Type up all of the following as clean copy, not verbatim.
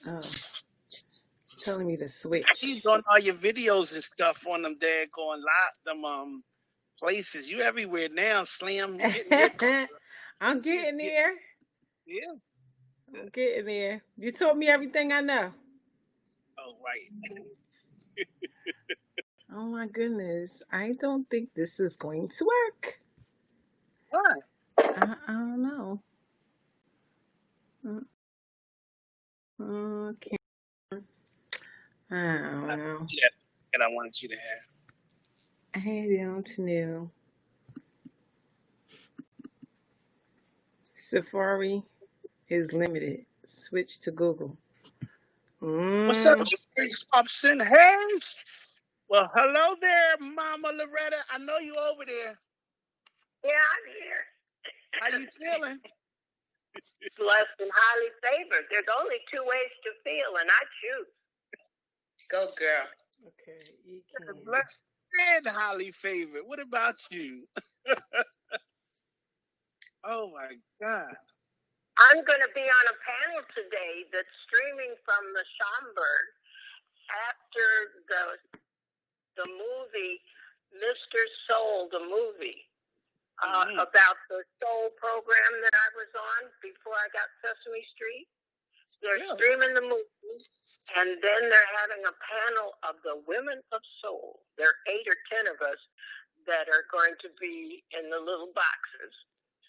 Oh, telling me to You switch. doing all your videos and stuff on them daggone places. You everywhere now, Slim. You getting good. I'm getting there. Yeah. I'm getting there. You told me everything I know. Oh, right. Oh my goodness. I don't think this is going to work. Why? I don't know. Okay. I don't know. Yeah, that I wanted you to have. I don't know. Safari is limited. Switch to Google. What's up, Thompson? Hey. Well, hello there, Mama Loretta. I know you over there. Yeah, I'm here. How you feeling? Blessed and highly favored. There's only two ways to feel, and I choose. Go, girl. Okay, you can. Blessed and highly favored. What about you? Oh my God. I'm going to be on a panel today that's streaming from the Schomburg after the movie Mr. Soul, the movie. About the soul program that I was on before I got Sesame Street. They're streaming the movie, and then they're having a panel of the women of soul. There are 8 or 10 of us that are going to be in the little boxes.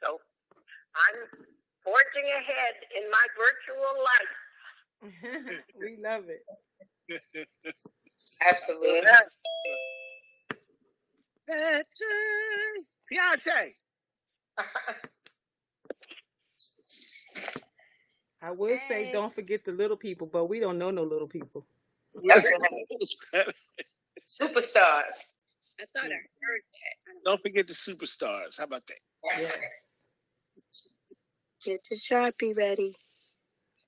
So I'm forging ahead in my virtual life. We love it. Absolutely. Beyonce. I will say, don't forget the little people, but we don't know no little people. That's right. Superstars. I thought I heard that. Don't forget the superstars. How about that? Yes. Get your Sharpie ready.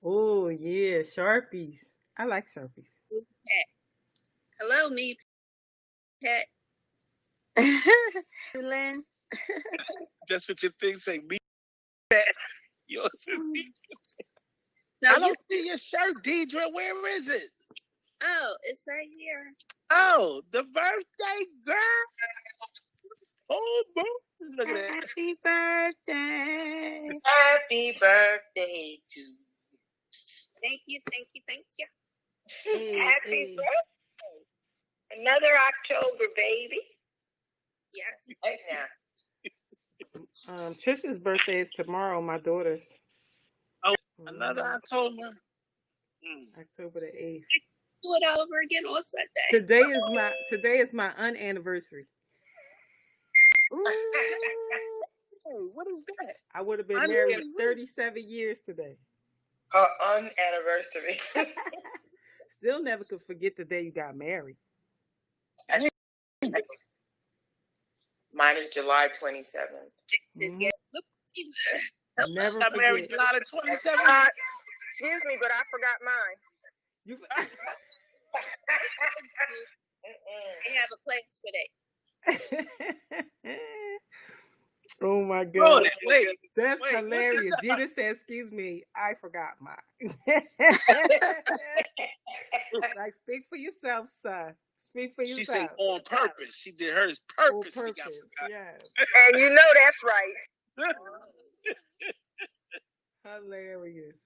Oh, yeah, Sharpies. I like Sharpies. Hello, me, Pet. Lynn. That's what your thing say. Me, Pet. Yours is me. No, I don't see your shirt, Deidre. Where is it? Oh, it's right here. Oh, the birthday girl. Oh, boy. Look at that. Happy birthday. Happy birthday to you. Thank you, thank you, thank you. Hey, Happy birthday. Another October, baby. Yes. Right now. Trisha's birthday is tomorrow, my daughter's. Oh, another October. October the 8th. Do it over again on Sunday. Today is my unanniversary. What is that? I would have been married 37 years today. Her unanniversary. Still never could forget the day you got married. Mine is July 27th. Mm-hmm. Never got forget. married July 27th. Excuse me, but I forgot mine. You I have a class today. Oh my God. Wait, that's hilarious. Gina said, excuse me, I forgot mine. Like, speak for yourself, sir. Speak for yourself. She said on purpose. She did hers purpose. On purpose, yes. And you know that's right. Hilarious.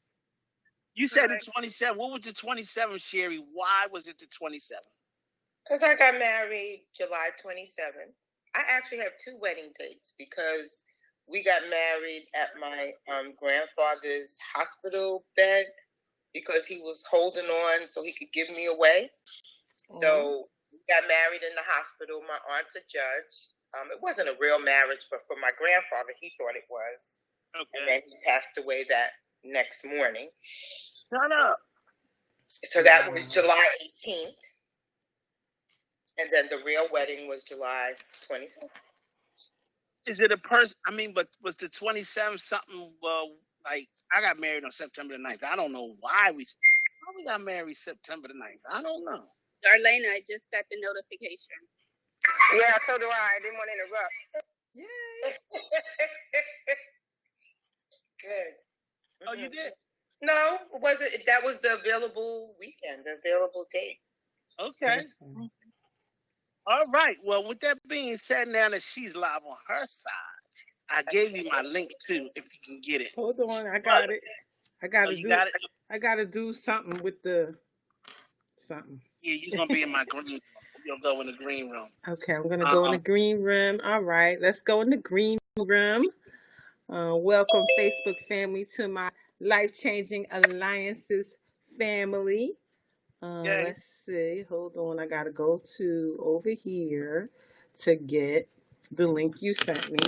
You said the 27th. What was the 27th, Sherry? Why was it the 27th? Because I got married July 27th. I actually have 2 wedding dates because we got married at my grandfather's hospital bed because he was holding on so he could give me away. Mm-hmm. So we got married in the hospital. My aunt's a judge. It wasn't a real marriage, but for my grandfather, he thought it was. Okay. And then he passed away that next morning. Shut up. So that was July 18th. And then the real wedding was July 27th. Is it a person? I mean, but was the 27th something? Well, like I got married on September the 9th. I don't know why we got married September the 9th. I don't know. Darlene, I just got the notification. Yeah, so do I. I didn't want to interrupt. Yay. Good. Oh, you did? No, it wasn't. That was the available weekend, the available date. Okay. All right. Well, with that being said, now that she's live on her side, I gave you my link too, if you can get it. Hold on, I got it. I gotta you got it? I gotta do something with the something. Yeah, you're gonna be in my green. You'll go in the green room. Okay, I'm gonna go in the green room. All right, let's go in the green room. Welcome, Facebook family, to my life-changing alliances family. Let's see. Hold on, I gotta go to over here to get the link you sent me.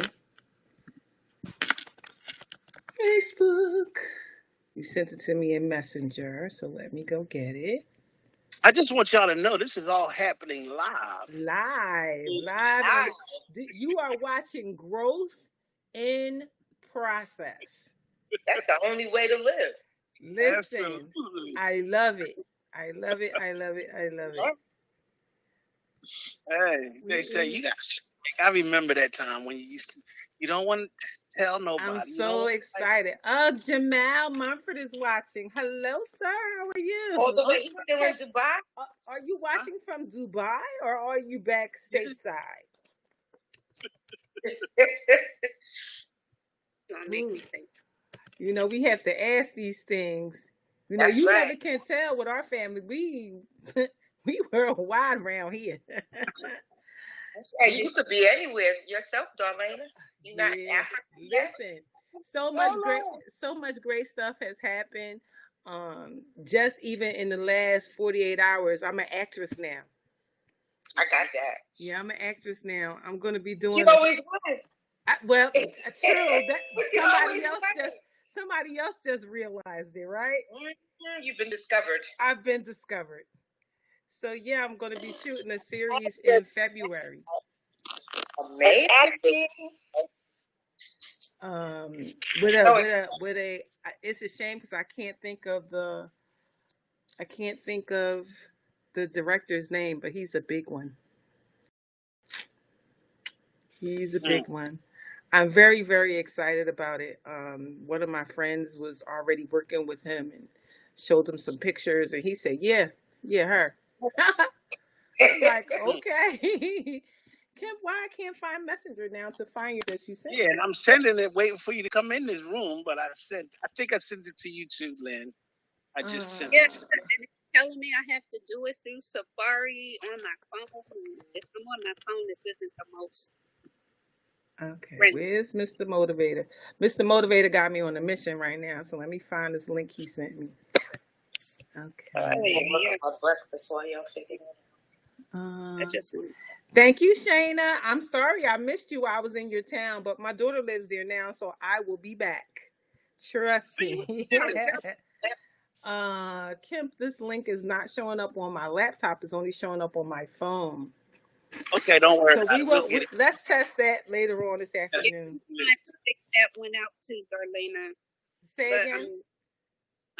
Facebook. You sent it to me in Messenger, so let me go get it. I just want y'all to know this is all happening live. Live. You are watching growth in process. That's the only way to live. Listen, Absolutely. I love it. I love it. I love it. I love it. Hey, they say you got. I remember that time when you don't want to tell nobody. I'm so excited. Oh, Jamal Mumford is watching. Hello, sir. How are you? All the way still in Dubai. Are you watching from Dubai or are you back stateside? You know, we have to ask these things. You know, you never can tell with our family. We worldwide around here. That's right. You could be anywhere yourself, Darlena. You're not Listen, so much great stuff has happened. Just even in the last 48 hours, I'm an actress now. I got that. Yeah, I'm an actress now. I'm going to be doing. You always was. Well, true. That somebody else just realized it, right? You've been discovered. I've been discovered. So yeah, I'm going to be shooting a series in February. Amazing. With a it's a shame because I can't think of the director's name, but he's a big one. He's a big one. I'm very, very excited about it. One of my friends was already working with him and showed him some pictures, and he said, "Yeah, her." I'm like, okay. Kim, why I can't find Messenger now to find you that you sent? Yeah, and I'm sending it, waiting for you to come in this room. But I think I sent it to you too, Lynn. I just sent it. It's telling me I have to do it through Safari on my phone. If I'm on my phone, this isn't the most. Okay, where's Mr. Motivator? Mr. Motivator got me on a mission right now, so let me find this link he sent me. Okay. Breakfast while y'all figure it. Thank you, Shayna. I'm sorry I missed you while I was in your town, but my daughter lives there now, so I will be back. Trust me. Kim, this link is not showing up on my laptop. It's only showing up on my phone. Okay, don't worry. So let's test that later on this afternoon. That one out too, Darlena. Say again.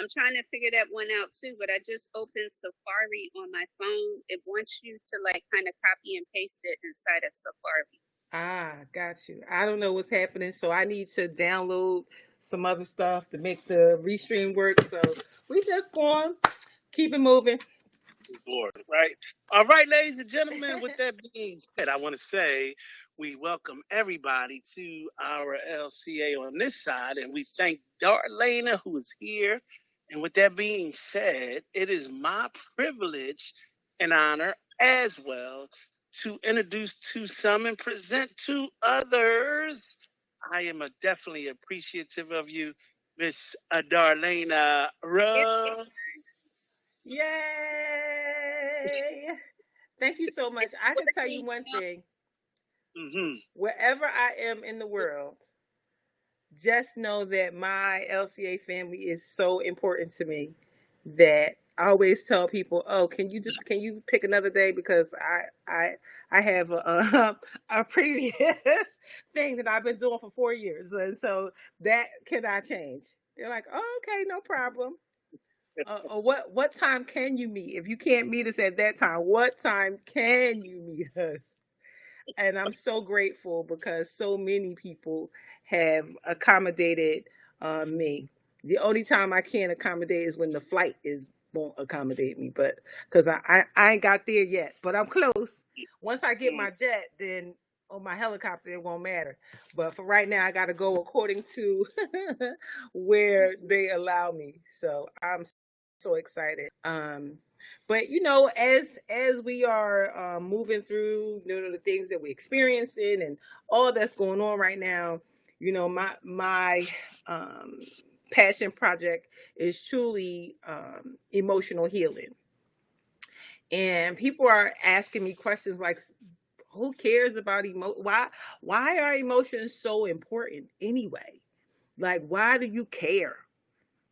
I'm trying to figure that one out too, but I just opened Safari on my phone. It wants you to kind of copy and paste it inside of Safari. Ah, got you. I don't know what's happening, so I need to download some other stuff to make the restream work. So we just going, keep it moving. Right. All right, ladies and gentlemen, with that being said, I want to say we welcome everybody to our LCA on this side, and we thank Darlena, who is here. And with that being said, it is my privilege and honor as well to introduce to some and present to others. I am definitely appreciative of you, Miss Darlena Rose. Yay! Thank you so much. I can tell you one thing. Wherever I am in the world, just know that my LCA family is so important to me that I always tell people, "Oh, can you pick another day because I have a previous thing that I've been doing for 4 years, and so that cannot change." They're like, "Oh, okay, no problem." What time can you meet? If you can't meet us at that time, what time can you meet us? And I'm so grateful because so many people have accommodated me. The only time I can't accommodate is when the flight won't accommodate me, but because I ain't got there yet, but I'm close. Once I get my jet, then on my helicopter it won't matter. But for right now, I got to go according to where they allow me. So I'm so excited. But as we are moving through, the things that we're experiencing and all that's going on right now, my passion project is truly emotional healing. And people are asking me questions like, who cares about why are emotions so important anyway? Like, why do you care?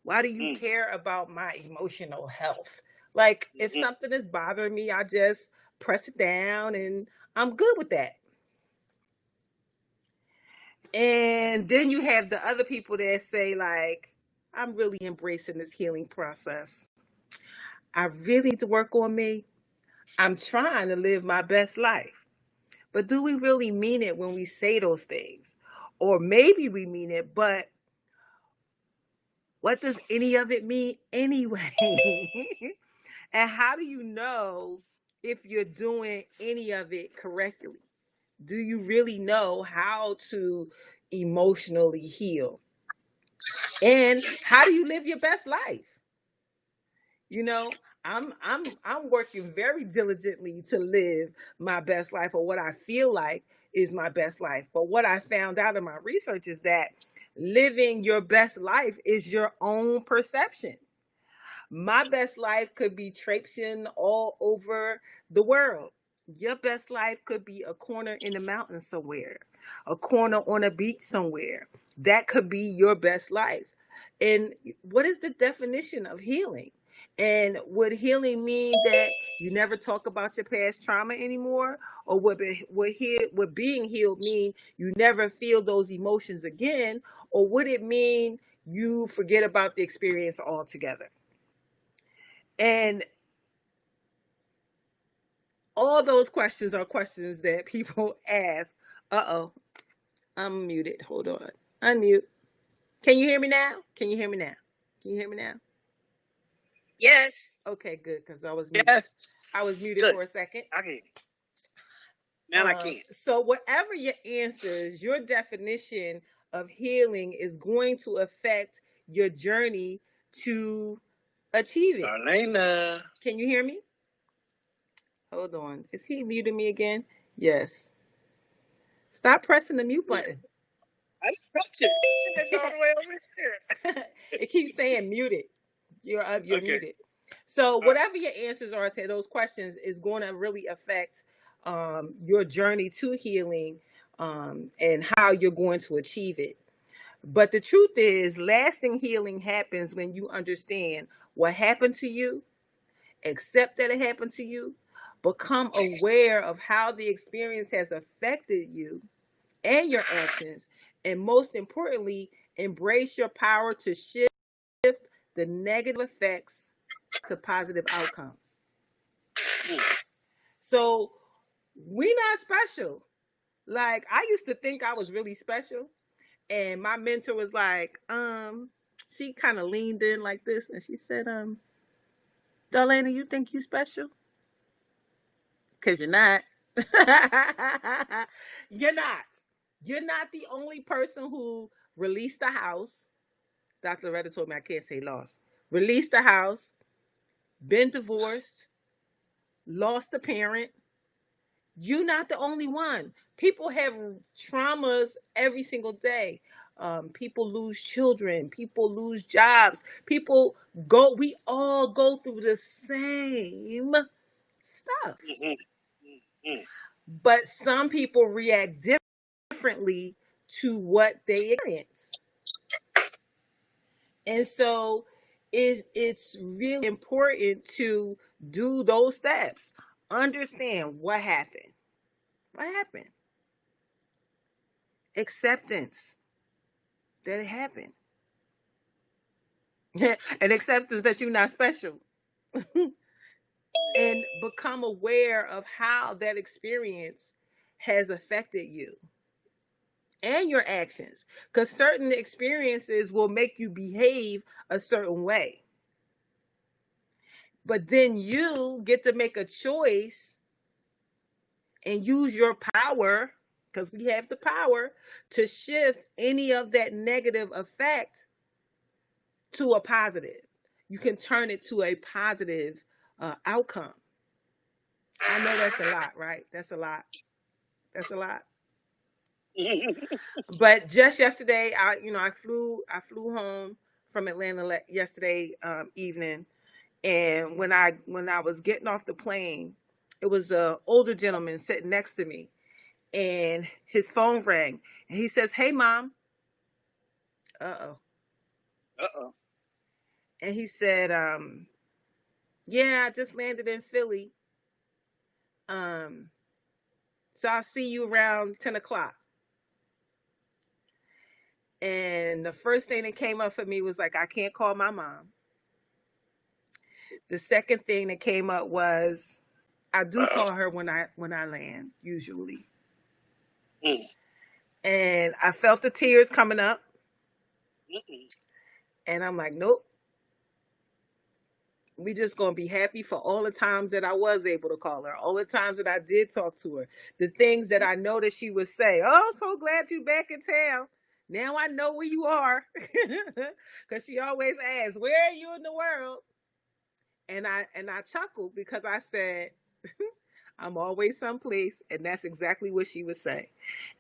Why do you care about my emotional health? Like, if something is bothering me, I just press it down and I'm good with that. And then you have the other people that say, like, I'm really embracing this healing process. I really need to work on me. I'm trying to live my best life. But do we really mean it when we say those things? Or maybe we mean it, but what does any of it mean anyway? And how do you know if you're doing any of it correctly? Do you really know how to emotionally heal? And how do you live your best life? I'm working very diligently to live my best life, or what I feel like is my best life. But what I found out in my research is that living your best life is your own perception. My best life could be traipsing all over the world. Your best life could be a corner in the mountains somewhere, a corner on a beach somewhere. That could be your best life. And what is the definition of healing? And would healing mean that you never talk about your past trauma anymore? Or would being healed mean you never feel those emotions again? Or would it mean you forget about the experience altogether? And all those questions are questions that people ask. Uh-oh, I'm muted. Hold on. Unmute. Can you hear me now? Can you hear me now? Can you hear me now? Yes. Okay, good, because I was muted. Yes. I was muted Good. for a second. Okay. Now I can't. So whatever your answers, your definition of healing is going to affect your journey to achieve it. Darlena. Can you hear me? Hold on. Is he muting me again? Yes. Stop pressing the mute button. I didn't touch it. It's all the way over here. It keeps saying muted. You're muted. So whatever your answers are to those questions is going to really affect your journey to healing and how you're going to achieve it. But the truth is, lasting healing happens when you understand what happened to you, accept that it happened to you, become aware of how the experience has affected you and your actions, and most importantly, embrace your power to shift the negative effects to positive outcomes. So we're not special. Like, I used to think I was really special, and my mentor was like, she kind of leaned in like this, and she said, Darlena, you think you special? Because you're not. You're not. You're not the only person who released the house. Dr. Loretta told me I can't say lost. Released the house, been divorced, lost a parent. You're not the only one. People have traumas every single day. People lose children. People lose jobs. We all go through the same stuff. But some people react differently to what they experience. And so it's really important to do those steps. Understand what happened. What happened? Acceptance that it happened. And acceptance that you're not special. And become aware of how that experience has affected you. and your actions, because certain experiences will make you behave a certain way. But then you get to make a choice and use your power, because we have the power to shift any of that negative effect to a positive. You can turn it to a positive outcome. I know that's a lot, right? That's a lot. That's a lot. But just yesterday, I flew home from Atlanta yesterday evening, and when I was getting off the plane, it was an older gentleman sitting next to me, and his phone rang, and he says, "Hey, Mom." Uh-oh. Uh-oh. And he said, "Yeah, I just landed in Philly. So I'll see you around 10 o'clock." And the first thing that came up for me was like, I can't call my mom. The second thing that came up was, I do call her when I land, usually. And I felt the tears coming up. And I'm like, nope. We just going to be happy for all the times that I was able to call her, all the times that I did talk to her, the things that I know that she would say, "Oh, so glad you back in town. Now I know where you are." Because she always asks, "Where are you in the world?" And I chuckled because I said, "I'm always someplace," and that's exactly what she would say.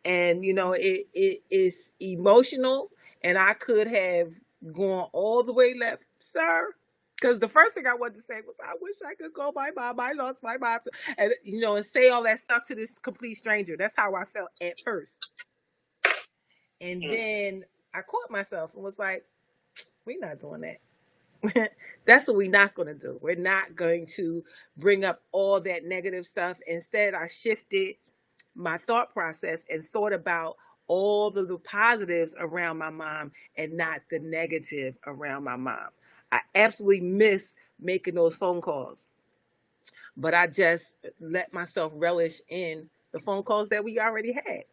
And it is emotional, and I could have gone all the way left, sir. Because the first thing I wanted to say was, I wish I could call my mom. I lost my mom. And, and say all that stuff to this complete stranger. That's how I felt at first. And then I caught myself and was like, we're not doing that. That's what we're not going to do. We're not going to bring up all that negative stuff. Instead, I shifted my thought process and thought about all of the positives around my mom and not the negative around my mom. I absolutely miss making those phone calls, but I just let myself relish in the phone calls that we already had.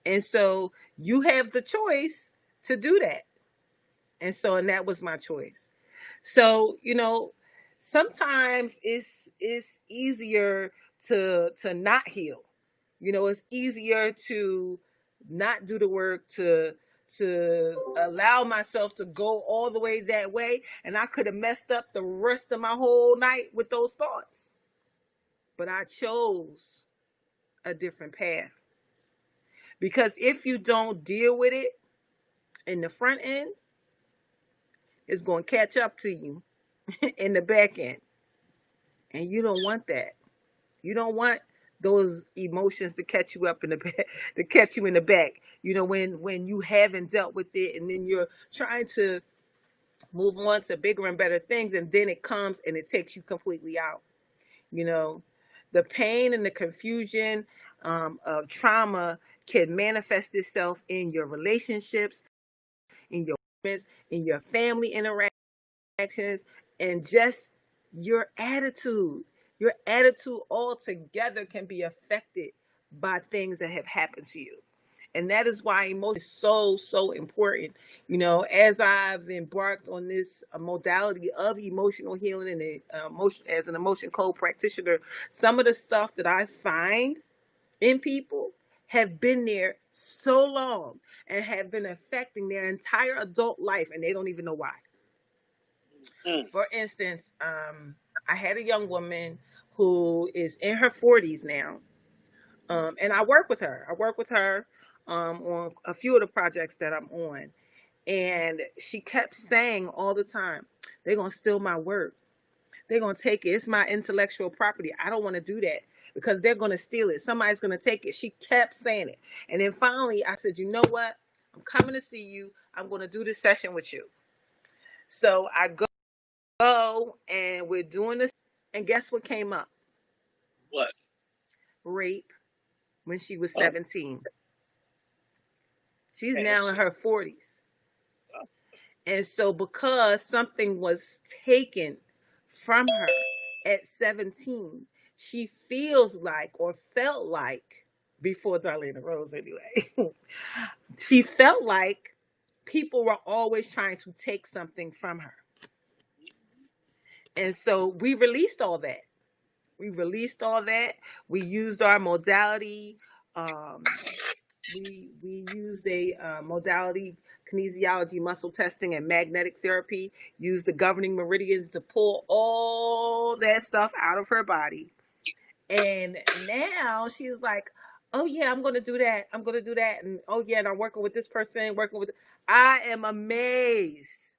And so you have the choice to do that. And that was my choice. So, sometimes it's easier to not heal. It's easier to not do the work, to allow myself to go all the way that way. And I could have messed up the rest of my whole night with those thoughts. But I chose a different path. Because if you don't deal with it in the front end, it's going to catch up to you in the back end. And you don't want that. You don't want those emotions to catch you up in the back, to catch you in the back. When you haven't dealt with it, and then you're trying to move on to bigger and better things, and then it comes and it takes you completely out. The pain and the confusion of trauma can manifest itself in your relationships, in your friends, in your family interactions, and just your attitude. Your attitude altogether can be affected by things that have happened to you. And that is why emotion is so, so important. As I've embarked on this modality of emotional healing and as an emotion code practitioner, some of the stuff that I find in people have been there so long and have been affecting their entire adult life, and they don't even know why. For instance, I had a young woman who is in her 40s now, and I work with her. On a few of the projects that I'm on, and she kept saying all the time, "They're gonna steal my work. They're gonna take it. It's my intellectual property. I don't want to do that because they're gonna steal it. Somebody's gonna take it." She kept saying it, and then finally, I said, "You know what? I'm coming to see you. I'm gonna do this session with you." So I go, and we're doing this, and guess what came up? What? Rape when she was 17. She's now in her 40s. And so because something was taken from her at 17, she feels like, or felt like, before Darlene Rose anyway. She felt like people were always trying to take something from her. And so we released all that. We used our modality. We used a modality, kinesiology, muscle testing, and magnetic therapy. Used the governing meridians to pull all that stuff out of her body. And now she's like, oh yeah, I'm going to do that. And oh yeah, and I'm working with this person, I am amazed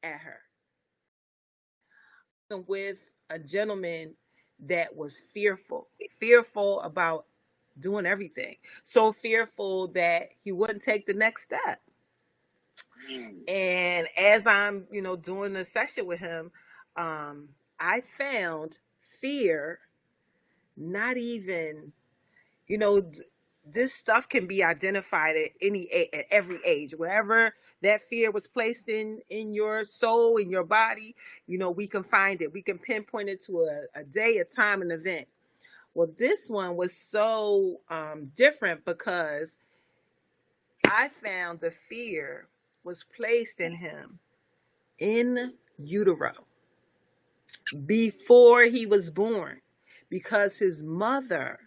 at her. With a gentleman that was fearful about doing everything. So fearful that he wouldn't take the next step. And as I'm, doing the session with him, I found fear not even, this stuff can be identified at every age. Wherever that fear was placed in your soul, in your body, we can find it. We can pinpoint it to a day, a time, an event. Well, this one was so different because I found the fear was placed in him in utero before he was born, because his mother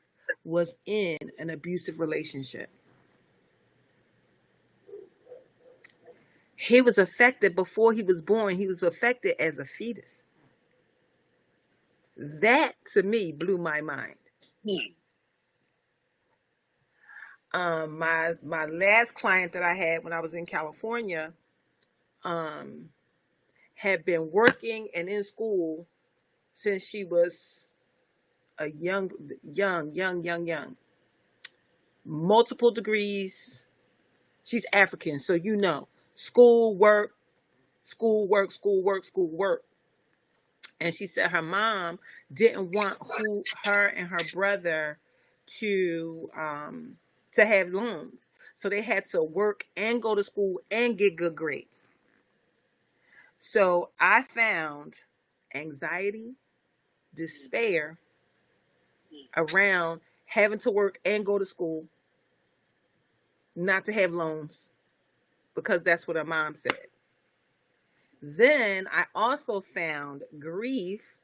was in an abusive relationship. He was affected before he was born. He was affected as a fetus. That to me blew my mind. My last client that I had when I was in California had been working and in school since she was a young. Multiple degrees. She's African, so school, work. And she said her mom didn't want her and her brother to have loans. So they had to work and go to school and get good grades. So I found anxiety, despair around having to work and go to school, not to have loans, because that's what her mom said. Then I also found grief.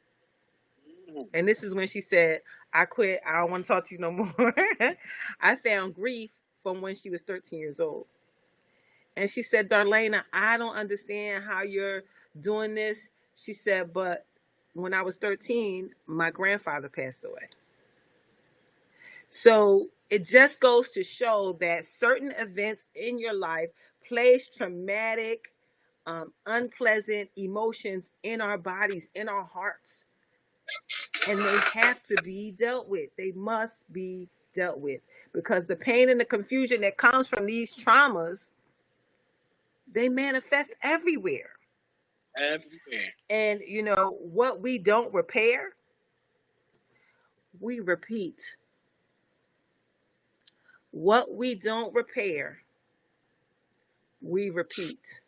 And this is when she said, I quit. I don't want to talk to you no more. I found grief from when she was 13 years old. And she said, Darlene, I don't understand how you're doing this. She said, but when I was 13, my grandfather passed away. So it just goes to show that certain events in your life place traumatic, unpleasant emotions in our bodies, in our hearts. And they have to be dealt with. They must be dealt with, because the pain and the confusion that comes from these traumas, they manifest everywhere. And what we don't repair, we repeat. What we don't repair, we repeat.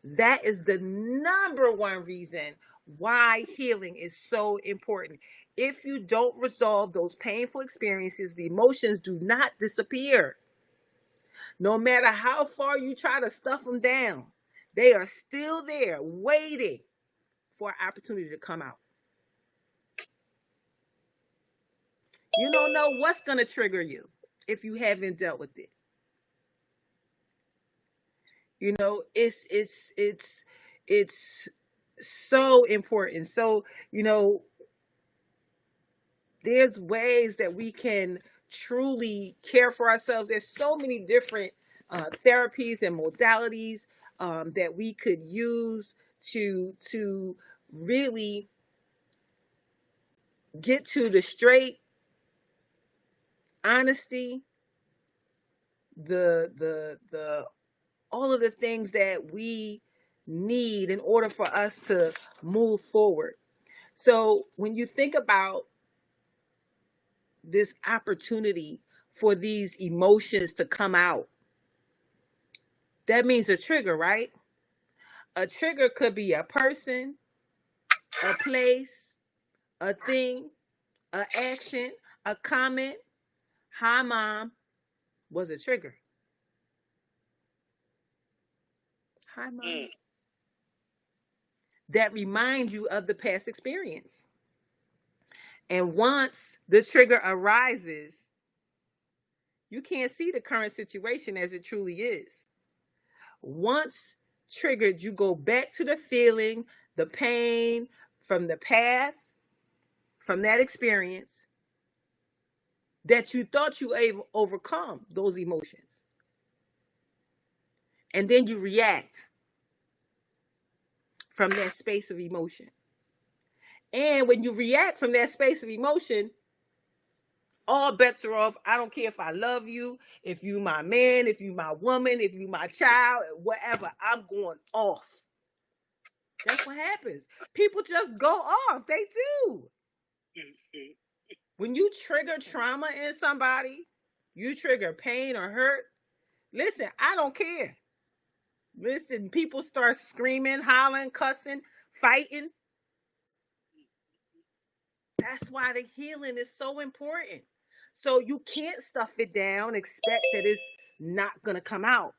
That is the number one reason why healing is so important. If you don't resolve those painful experiences, the emotions do not disappear. No matter how far you try to stuff them down, they are still there waiting for an opportunity to come out. You don't know what's going to trigger you if you haven't dealt with it. It's so important. So, there's ways that we can truly care for ourselves. There's so many different therapies and modalities that we could use to really get to the straight honesty, the all of the things that we need in order for us to move forward. So when you think about this opportunity for these emotions to come out, that means a trigger, right? A trigger could be a person, a place, a thing, an action, a comment, Hi, Mom was a trigger. Hi, Mom. That reminds you of the past experience. And once the trigger arises, you can't see the current situation as it truly is. Once triggered, you go back to the feeling, the pain from the past, from that experience that you thought you overcome those emotions. And then you react from that space of emotion. And when you react from that space of emotion, all bets are off. I don't care if I love you, if you my man, if you my woman, if you my child, whatever. I'm going off. That's what happens. People just go off. They do. When you trigger trauma in somebody, you trigger pain or hurt. Listen, I don't care. Listen, people start screaming, hollering, cussing, fighting. That's why the healing is so important. So you can't stuff it down, expect that it's not gonna come out.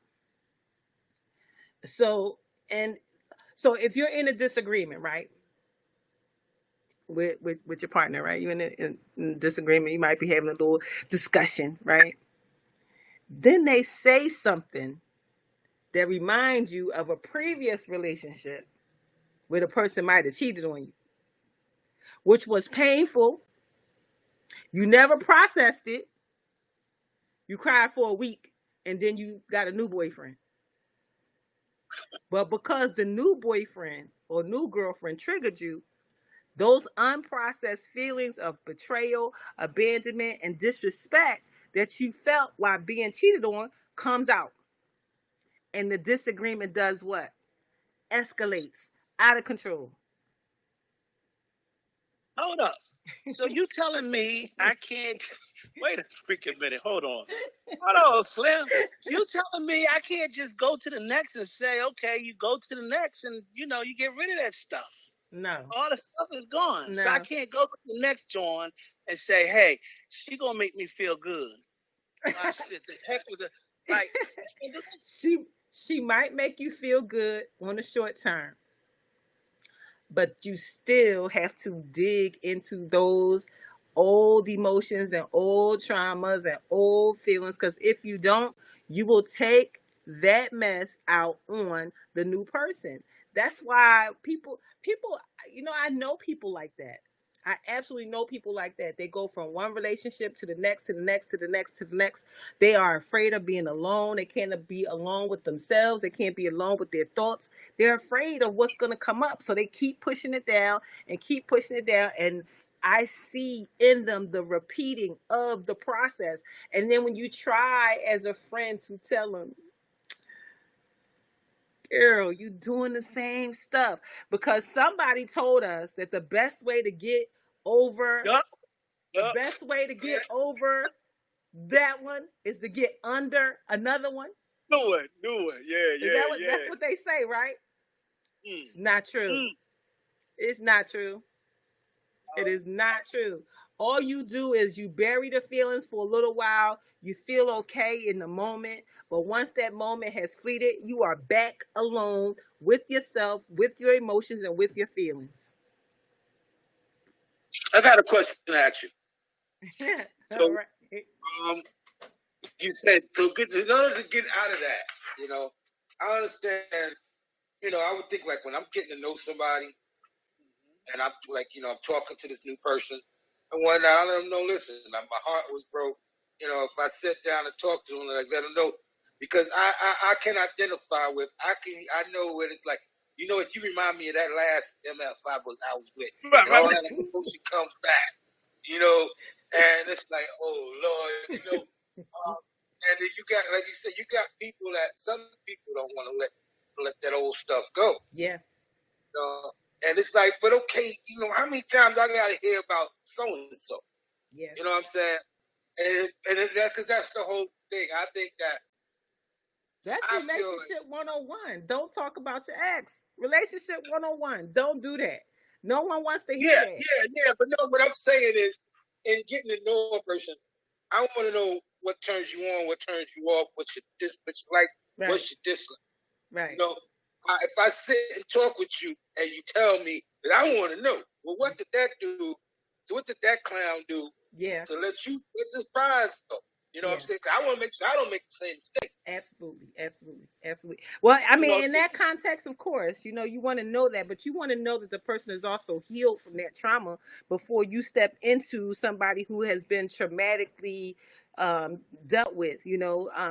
So if you're in a disagreement, right, with your partner, right, you're in disagreement, you might be having a little discussion, right? Then they say something that reminds you of a previous relationship where the person might have cheated on you, which was painful. You never processed it. You cried for a week, and then you got a new boyfriend. But because the new boyfriend or new girlfriend triggered you, those unprocessed feelings of betrayal, abandonment, and disrespect that you felt while being cheated on comes out. And the disagreement does what? Escalates out of control. Hold up. So you telling me I can't wait a freaking minute. Hold on, Slim. You telling me I can't just go to the next and say, okay, you go to the next and you get rid of that stuff. No. All the stuff is gone. No. So I can't go to the next John and say, hey, she gonna make me feel good. The heck with the like she might make you feel good on the short term. But you still have to dig into those old emotions and old traumas and old feelings, because if you don't, you will take that mess out on the new person. That's why people, I know people like that. I absolutely know people like that. They go from one relationship to the next, to the next, to the next, to the next. They are afraid of being alone. They can't be alone with themselves. They can't be alone with their thoughts. They're afraid of what's going to come up. So they keep pushing it down and keep pushing it down. And I see in them the repeating of the process. And then when you try as a friend to tell them, girl, you doing the same stuff, because somebody told us that the best way to get over the best way to get over that one is to get under another one. Do it. Yeah. That's what they say, right? It's not true. It's not true. It is not true. All you do is you bury the feelings for a little while. You feel okay in the moment. But once that moment has fleeted, you are back alone with yourself, with your emotions, and with your feelings. I got a question to ask you. So, right. You said, in order to get out of that, I understand, I would think like when I'm getting to know somebody and I'm like, I'm talking to this new person and one day I let them know, listen, my heart was broke. If I sit down and talk to them, like let them know, because I can identify with, I know what it's like. If you remind me of that last MF I was with, right, and all that emotion comes back, and it's like, oh Lord, and then you got, like you said, you got people that some people don't want to let that old stuff go. Yeah. And it's like, but okay, how many times I got to hear about so and so? Yeah. You know what I'm saying? And because that's the whole thing. I think that's relationship 101. Don't talk about your ex. Relationship 101. Don't do that. No one wants to hear that. Yeah. But no, what I'm saying is, in getting to know a person, I want to know what turns you on, what turns you off, what you like, right. What you dislike. Right. You know, if I sit and talk with you and you tell me that, I want to know, well, what did that do? What did that clown do? Yeah. To let this prize go. You know what I'm saying? I want to make sure I don't make the same mistake. Absolutely. Well, I mean, in that context, of course, you want to know that, but you want to know that the person is also healed from that trauma before you step into somebody who has been traumatically dealt with.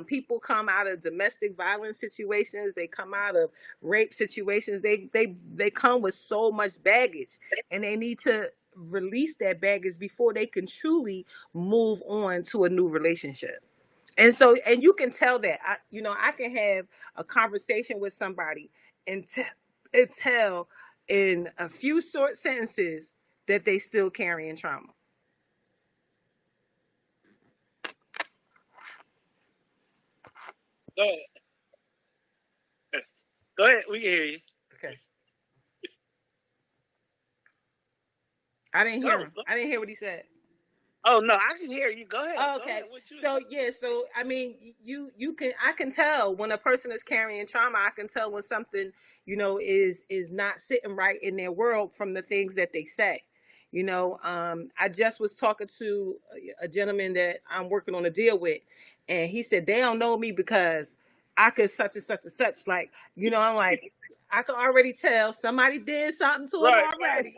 People come out of domestic violence situations. They come out of rape situations. They come with so much baggage, and they need to release that baggage before they can truly move on to a new relationship. And you can tell that. I can have a conversation with somebody and tell in a few short sentences that they still carrying trauma. Go ahead. Go ahead. We can hear you. Okay. I didn't hear him. I didn't hear what he said. Oh no, I can hear you. Go ahead. Oh, okay. Go ahead. So I mean, I can tell when a person is carrying trauma. I can tell when something, is not sitting right in their world from the things that they say. I just was talking to a gentleman that I'm working on a deal with, and he said they don't know me because I could such and such and such. Like, I'm like, I can already tell somebody did something to him already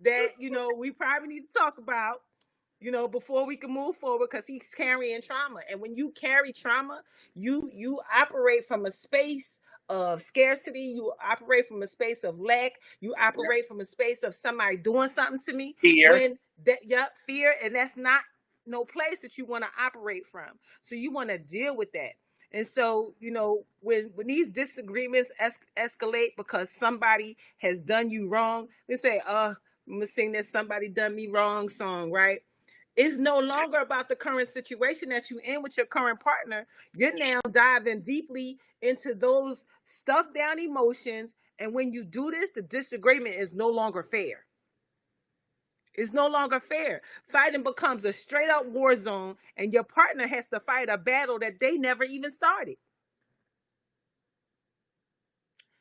that, we probably need to talk about, before we can move forward, because he's carrying trauma. And when you carry trauma, you operate from a space of scarcity. You operate from a space of lack. You operate from a space of somebody doing something to me. Fear. Fear. And that's not no place that you want to operate from. So you want to deal with that. And so, when these disagreements escalate because somebody has done you wrong, they say, I'm going to sing this "Somebody Done Me Wrong" song, right? It's no longer about the current situation that you're in with your current partner. You're now diving deeply into those stuffed down emotions. And when you do this, the disagreement is no longer fair. It's no longer fair. Fighting becomes a straight up war zone, and your partner has to fight a battle that they never even started.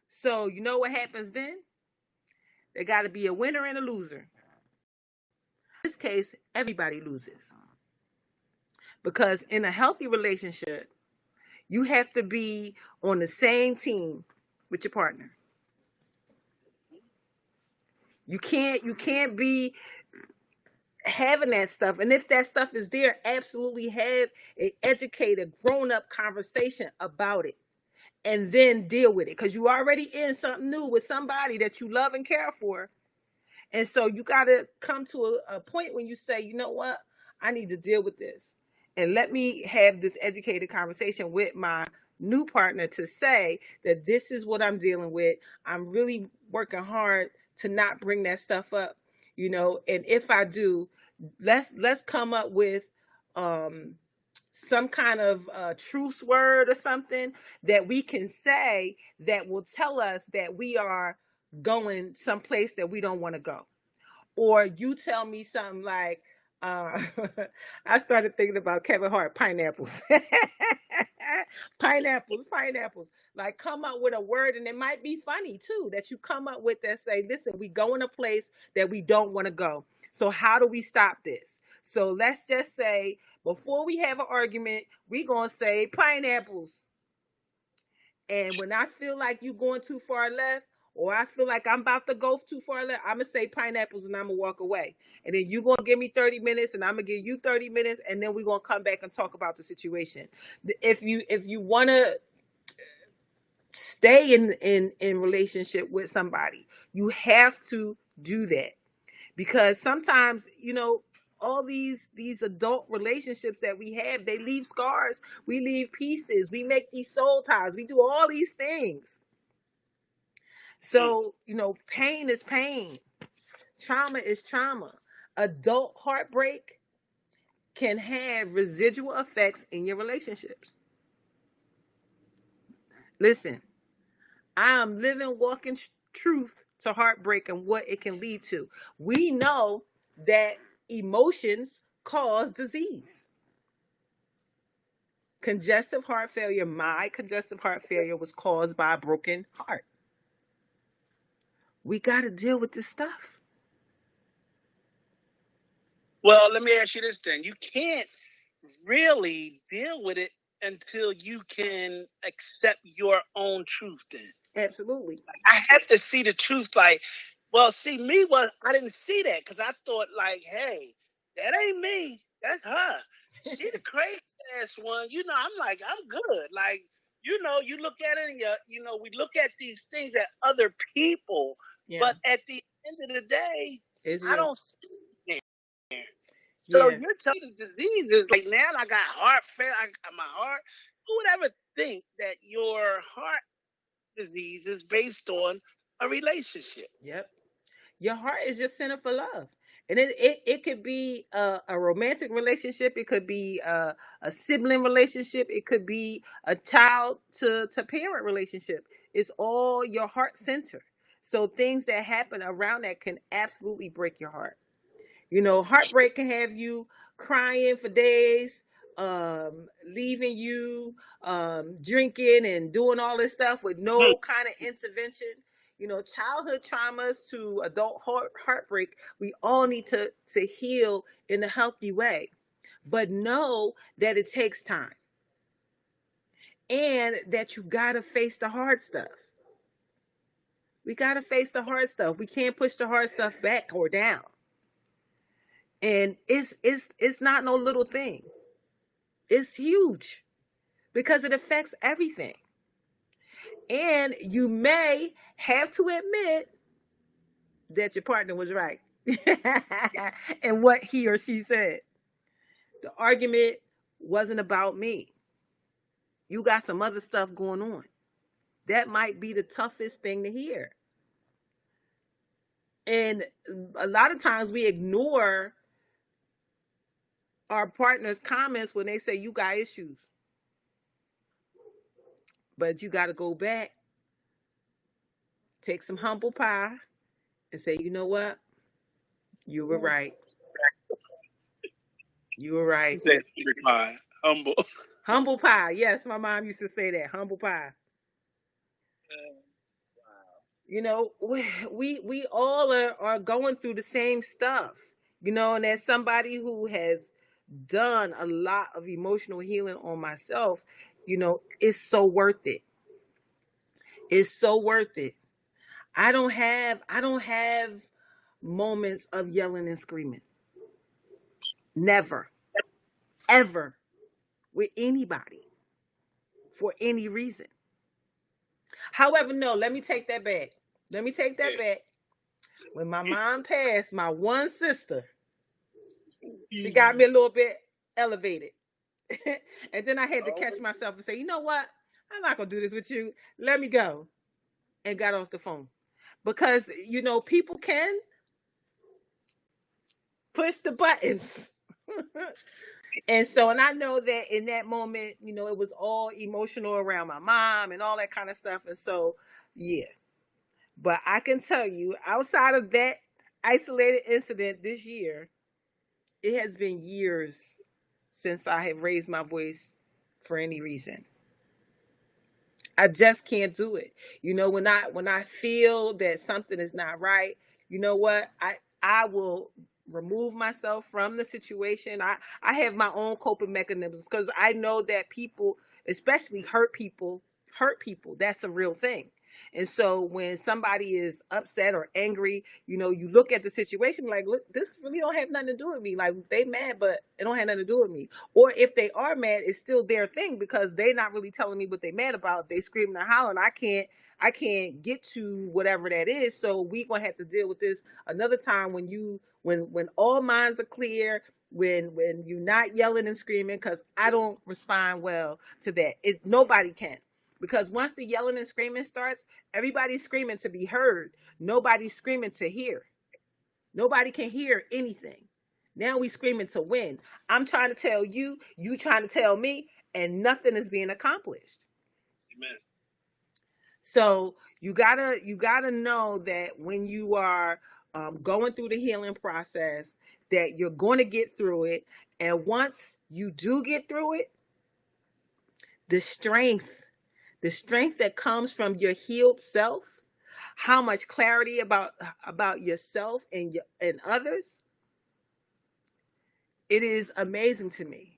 So you know what happens then? There got to be a winner and a loser. In this case, everybody loses. Because in a healthy relationship, you have to be on the same team with your partner. You can't be having that stuff. And if that stuff is there, absolutely have an educated, grown-up conversation about it. And then deal with it. Because you already in something new with somebody that you love and care for. And so you got to come to a point when you say, you know what? I need to deal with this. And let me have this educated conversation with my new partner to say that this is what I'm dealing with. I'm really working hard to not bring that stuff up, and if I do, let's come up with some kind of truce word or something that we can say that will tell us that we are going someplace that we don't want to go. Or you tell me something like, I started thinking about Kevin Hart, pineapples. Pineapples. Like, come up with a word, and it might be funny too, that you come up with that say, listen, we go in a place that we don't want to go. So how do we stop this? So let's just say, before we have an argument, we're going to say pineapples. And when I feel like you're going too far left, or I feel like I'm about to go too far left, I'm going to say pineapples and I'm going to walk away. And then you're going to give me 30 minutes and I'm going to give you 30 minutes. And then we're going to come back and talk about the situation. If you want to stay in relationship with somebody, you have to do that. Because sometimes, all these adult relationships that we have, they leave scars. We leave pieces. We make these soul ties. We do all these things. So, pain is pain. Trauma is trauma. Adult heartbreak can have residual effects in your relationships. Listen, I am living, walking truth to heartbreak and what it can lead to. We know that emotions cause disease. Congestive heart failure, my congestive heart failure was caused by a broken heart. We got to deal with this stuff. Well, let me ask you this then. You can't really deal with it until you can accept your own truth then. Absolutely. I have to see the truth. Like, well, see, I didn't see that because I thought, like, hey, that ain't me. That's her. She the crazy ass one. I'm like, I'm good. Like, you look at it and we look at these things at other people, but at the end of the day, I don't see it there. So you're telling me the disease is like, now I got heart failure, my heart. Who would ever think that your heart disease is based on a relationship? Yep. Your heart is just center for love. And it could be a romantic relationship. It could be a sibling relationship. It could be a child to parent relationship. It's all your heart center. So things that happen around that can absolutely break your heart. Heartbreak can have you crying for days, leaving you, drinking and doing all this stuff with no kind of intervention. Childhood traumas to adult heartbreak, we all need to heal in a healthy way. But know that it takes time. And that you got to face the hard stuff. We got to face the hard stuff. We can't push the hard stuff back or down. And it's not no little thing. It's huge because it affects everything. And you may have to admit that your partner was right and what he or she said. The argument wasn't about me. You got some other stuff going on. That might be the toughest thing to hear. And a lot of times we ignore our partner's comments when they say you got issues. But you got to go back, take some humble pie, and say, you know what? You were right. You were right. Say pie. Humble. Humble pie. Yes, my mom used to say that. Humble pie. We all are going through the same stuff. And as somebody who has done a lot of emotional healing on myself, it's so worth it. It's so worth it. I don't have moments of yelling and screaming. Never. Ever. With anybody. For any reason. However, no, let me take that back. When my mom passed, my one sister, she got me a little bit elevated. And then I had to catch myself and say, you know what? I'm not going to do this with you. Let me go. And got off the phone. Because, people can push the buttons. And I know that in that moment, it was all emotional around my mom and all that kind of stuff. And so, yeah. But I can tell you, outside of that isolated incident this year, it has been years since I have raised my voice for any reason. I just can't do it. When I feel that something is not right, you know what? I will remove myself from the situation. I have my own coping mechanisms because I know that people, especially hurt people. That's a real thing. And so when somebody is upset or angry, you look at the situation like, look, this really don't have nothing to do with me. Like, they mad, but it don't have nothing to do with me. Or if they are mad, it's still their thing because they not really telling me what they mad about. They screaming and hollering. I can't get to whatever that is. So we gonna have to deal with this another time when all minds are clear, when you're not yelling and screaming, because I don't respond well to that. Nobody can. Because once the yelling and screaming starts, everybody's screaming to be heard. Nobody's screaming to hear. Nobody can hear anything. Now we screaming to win. I'm trying to tell you, you trying to tell me, and nothing is being accomplished. Amen. So you gotta know that when you are going through the healing process, that you're going to get through it. And once you do get through it, the strength that comes from your healed self, how much clarity about yourself and others. It is amazing to me.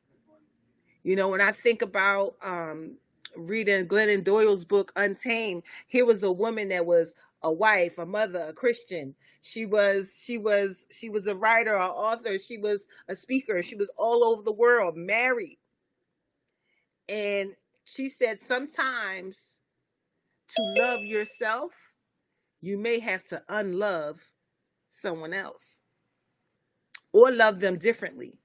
When I think about reading Glennon Doyle's book Untamed, here was a woman that was a wife, a mother, a Christian. She was a writer, an author. She was a speaker. She was all over the world, married. And she said sometimes to love yourself, you may have to unlove someone else or love them differently.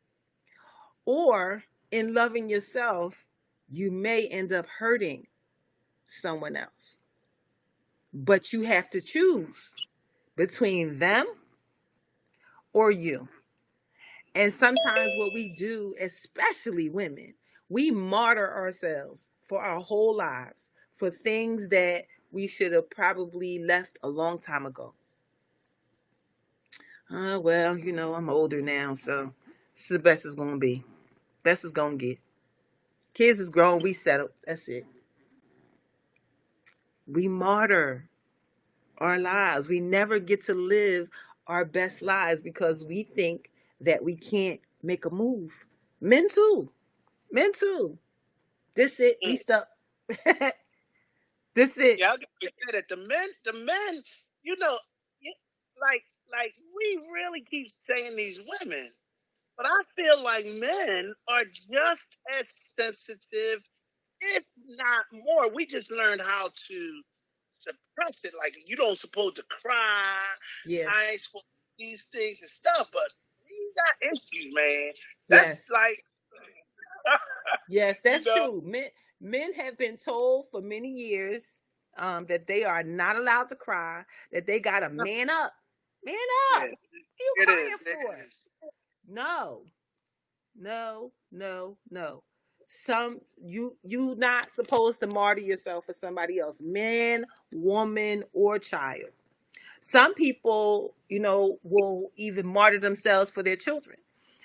Or in loving yourself, you may end up hurting someone else. But you have to choose between them or you. And sometimes what we do, especially women, we martyr ourselves for our whole lives for things that we should have probably left a long time ago. Well, I'm older now, so this is the best it's going to be. Best it's going to get. Kids is grown, we settled. That's it. We martyr our lives. We never get to live our best lives because we think that we can't make a move. Men too. This it. We stuck. This it. Yeah, I said it. The men, like we really keep saying these women, but I feel like men are just as sensitive, if not more. We just learned how to suppress it. Like, you don't supposed to cry. Yeah. I ain't supposed to do these things and stuff, but we got issues, man. That's like yes, that's true. Men have been told for many years that they are not allowed to cry, that they gotta man up. Man up. What are you crying for? No. You not supposed to martyr yourself for somebody else, man, woman, or child. Some people, will even martyr themselves for their children.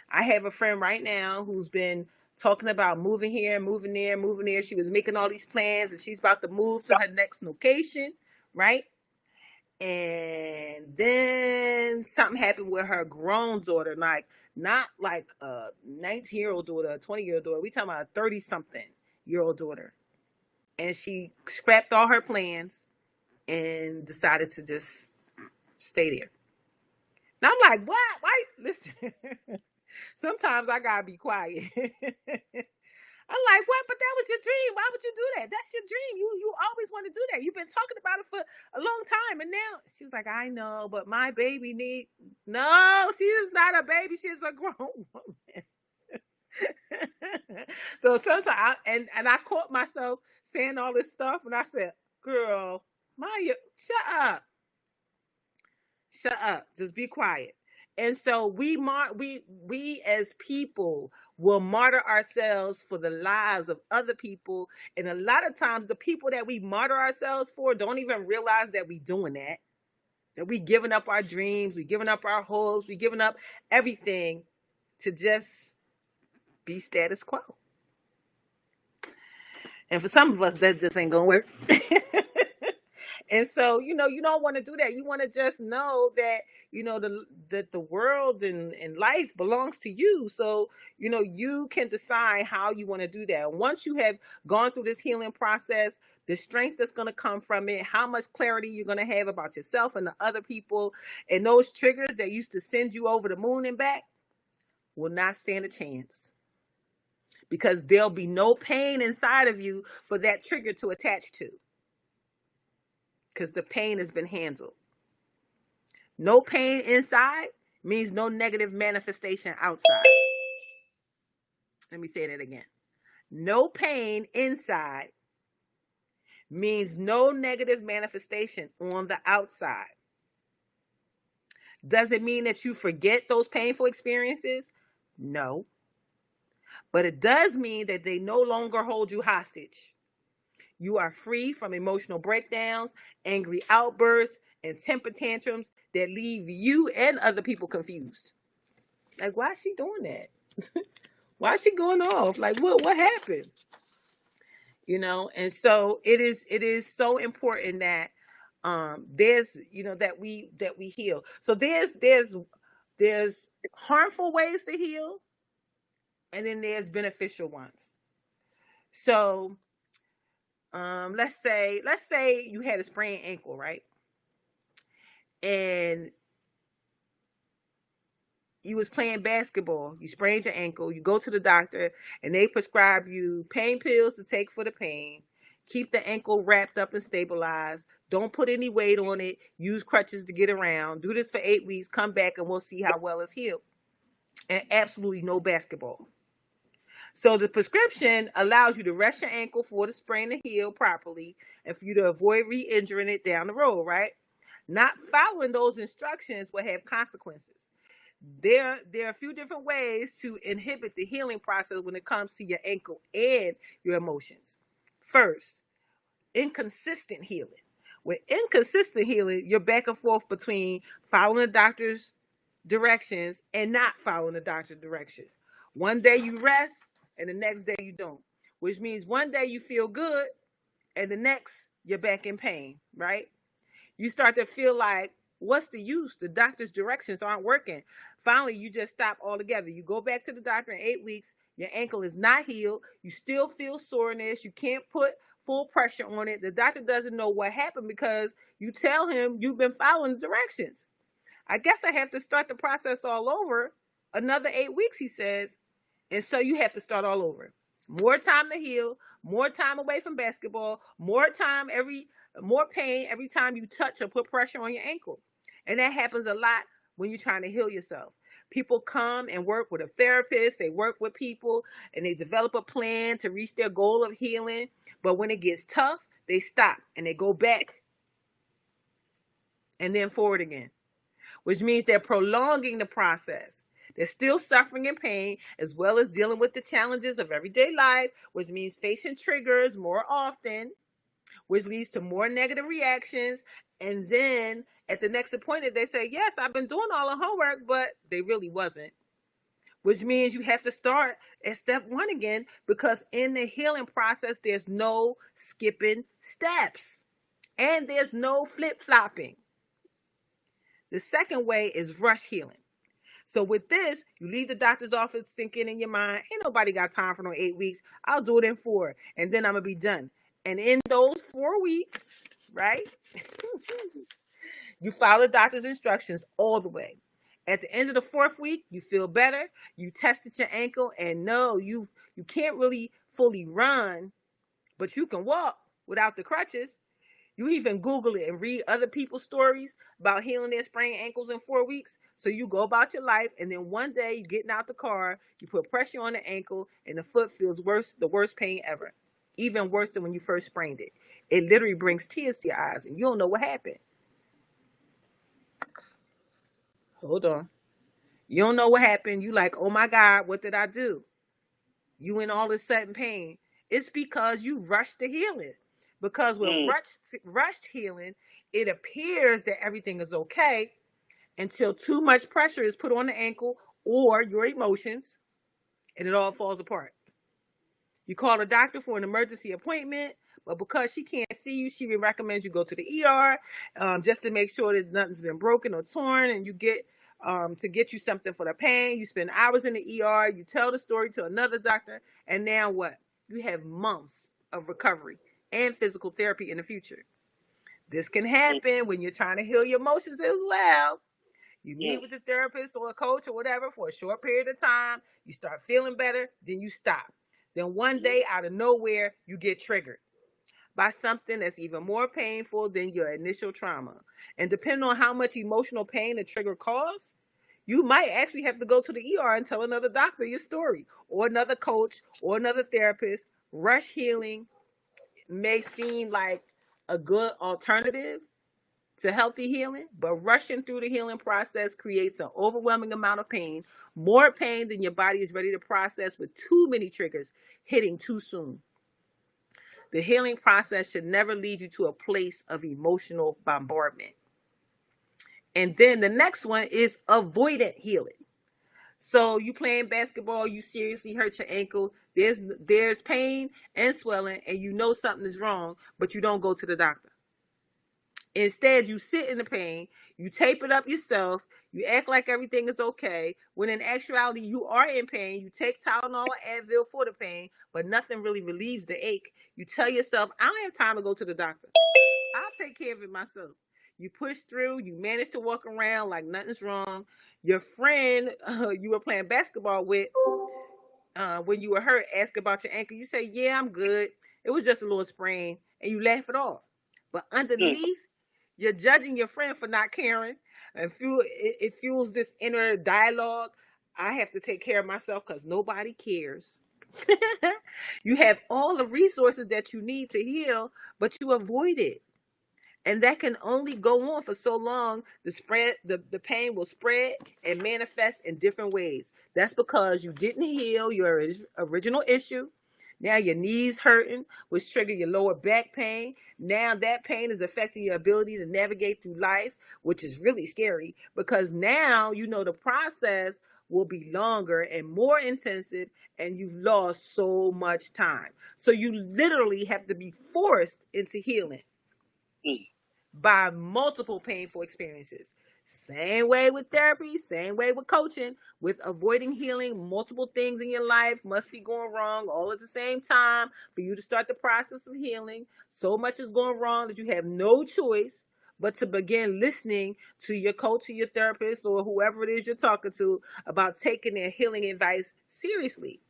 I have a friend right now who's been talking about moving here, moving there, moving there. She was making all these plans and she's about to move to her next location, right? And then something happened with her grown daughter, like not like a 19-year-old daughter, a 20-year-old daughter. We talking about a 30-something-year-old daughter. And she scrapped all her plans and decided to just stay there. And I'm like, what? Why? Listen, sometimes I gotta be quiet. I'm like, what? But that was your dream. Why would you do that? That's your dream. You always want to do that. You've been talking about it for a long time. And now she was like, I know, but my baby No, she is not a baby. She is a grown woman. So sometimes and I caught myself saying all this stuff and I said, girl, Maya, shut up. Just be quiet. And so we as people will martyr ourselves for the lives of other people. And a lot of times the people that we martyr ourselves for don't even realize that we doing that. That we giving up our dreams, we giving up our hopes, we giving up everything to just be status quo. And for some of us, that just ain't gonna work. And so, you don't want to do that. You want to just know that, that the world and life belongs to you. So, you can decide how you want to do that. Once you have gone through this healing process, the strength that's going to come from it, how much clarity you're going to have about yourself and the other people, and those triggers that used to send you over the moon and back will not stand a chance. Because there'll be no pain inside of you for that trigger to attach to. Because the pain has been handled. No pain inside means no negative manifestation outside. Let me say that again. No pain inside means no negative manifestation on the outside. Does it mean that you forget those painful experiences? No. But it does mean that they no longer hold you hostage. You are free from emotional breakdowns, angry outbursts, and temper tantrums that leave you and other people confused. Like, why is she doing that? Why is she going off? Like, what happened? you know. And so it is so important that there's, you know, that we heal. So there's harmful ways to heal, and then there's beneficial ones. So let's say you had a sprained ankle, right? And you was playing basketball, you sprained your ankle, you go to the doctor, and they prescribe you pain pills to take for the pain. Keep the ankle wrapped up and stabilized. Don't put any weight on it. Use crutches to get around. Do this for 8 weeks. Come back and we'll see how well it's healed. And absolutely no basketball. So the prescription allows you to rest your ankle for the sprain to heal properly and for you to avoid re-injuring it down the road, right? Not following those instructions will have consequences. There are a few different ways to inhibit the healing process when it comes to your ankle and your emotions. First, inconsistent healing. With inconsistent healing, you're back and forth between following the doctor's directions and not following the doctor's directions. One day you rest and the next day you don't, which means one day you feel good and the next you're back in pain, right? You start to feel like, what's the use? The doctor's directions aren't working. Finally, you just stop altogether. You go back to the doctor in 8 weeks. Your ankle is not healed. You still feel soreness. You can't put full pressure on it. The doctor doesn't know what happened because you tell him you've been following the directions. I guess I have to start the process all over. Another 8 weeks, he says. And so you have to start all over. More time to heal, more time away from basketball, more pain every time you touch or put pressure on your ankle. And that happens a lot when you're trying to heal yourself. People come and work with a therapist, they work with people, and they develop a plan to reach their goal of healing. But when it gets tough, they stop and they go back and then forward again, which means they're prolonging the process. They're still suffering in pain, as well as dealing with the challenges of everyday life, which means facing triggers more often, which leads to more negative reactions. And then at the next appointment, they say, yes, I've been doing all the homework, but they really wasn't. Which means you have to start at step 1 again, because in the healing process, there's no skipping steps and there's no flip-flopping. The second way is rush healing. So with this, you leave the doctor's office thinking in your mind, ain't nobody got time for no 8 weeks. I'll do it in 4, and then I'm going to be done. And in those 4 weeks, right, you follow the doctor's instructions all the way. At the end of the 4th week, you feel better. You tested your ankle, and no, you can't really fully run, but you can walk without the crutches. You even Google it and read other people's stories about healing their sprained ankles in 4 weeks. So you go about your life, and then one day you're getting out the car, you put pressure on the ankle, and the foot feels worse, the worst pain ever. Even worse than when you first sprained it. It literally brings tears to your eyes, and you don't know what happened. Hold on. You don't know what happened. You like, oh my God, what did I do? You in all this sudden pain. It's because you rushed the healing. Because with rushed healing, it appears that everything is okay until too much pressure is put on the ankle or your emotions, and it all falls apart. You call the doctor for an emergency appointment, but because she can't see you, she recommends you go to the ER just to make sure that nothing's been broken or torn, and you get to get you something for the pain. You spend hours in the ER, you tell the story to another doctor, and now what? You have months of recovery and physical therapy in the future. This can happen when you're trying to heal your emotions as well. You meet with a therapist or a coach or whatever for a short period of time. You start feeling better, then you stop. Then one day out of nowhere, you get triggered by something that's even more painful than your initial trauma. And depending on how much emotional pain the trigger caused, you might actually have to go to the ER and tell another doctor your story, or another coach, or another therapist. Rush healing may seem like a good alternative to healthy healing, but rushing through the healing process creates an overwhelming amount of pain, more pain than your body is ready to process, with too many triggers hitting too soon. The healing process should never lead you to a place of emotional bombardment. And then the next one is avoidant healing. So you playing basketball, you seriously hurt your ankle. There's pain and swelling, and you know something is wrong, but you don't go to the doctor. Instead, you sit in the pain, you tape it up yourself, you act like everything is okay, when in actuality you are in pain. You take Tylenol or Advil for the pain, but nothing really relieves the ache. You tell yourself, I don't have time to go to the doctor. I'll take care of it myself. You push through, you manage to walk around like nothing's wrong. Your friend you were playing basketball with, when you were hurt, ask about your ankle. You say, yeah, I'm good. It was just a little sprain. And you laugh it off. But underneath, you're judging your friend for not caring. And it fuels this inner dialogue. I have to take care of myself because nobody cares. You have all the resources that you need to heal, but you avoid it. And that can only go on for so long. The pain will spread and manifest in different ways. That's because you didn't heal your original issue. Now your knees hurting, which trigger your lower back pain. Now that pain is affecting your ability to navigate through life, which is really scary because now you know the process will be longer and more intensive, and you've lost so much time. So you literally have to be forced into healing by multiple painful experiences. Same way with therapy, same way with coaching, with avoiding healing. Multiple things in your life must be going wrong all at the same time for you to start the process of healing. So much is going wrong that you have no choice but to begin listening to your coach or your therapist or whoever it is you're talking to about taking their healing advice seriously.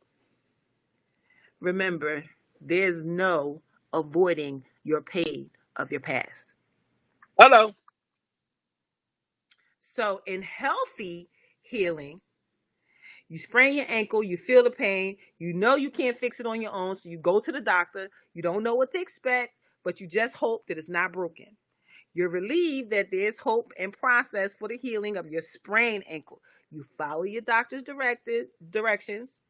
Remember, there's no avoiding your pain of your past. Hello. So in healthy healing, you sprain your ankle, you feel the pain, you know you can't fix it on your own, so you go to the doctor, you don't know what to expect, but you just hope that it's not broken. You're relieved that there's hope and process for the healing of your sprained ankle. You follow your doctor's directions,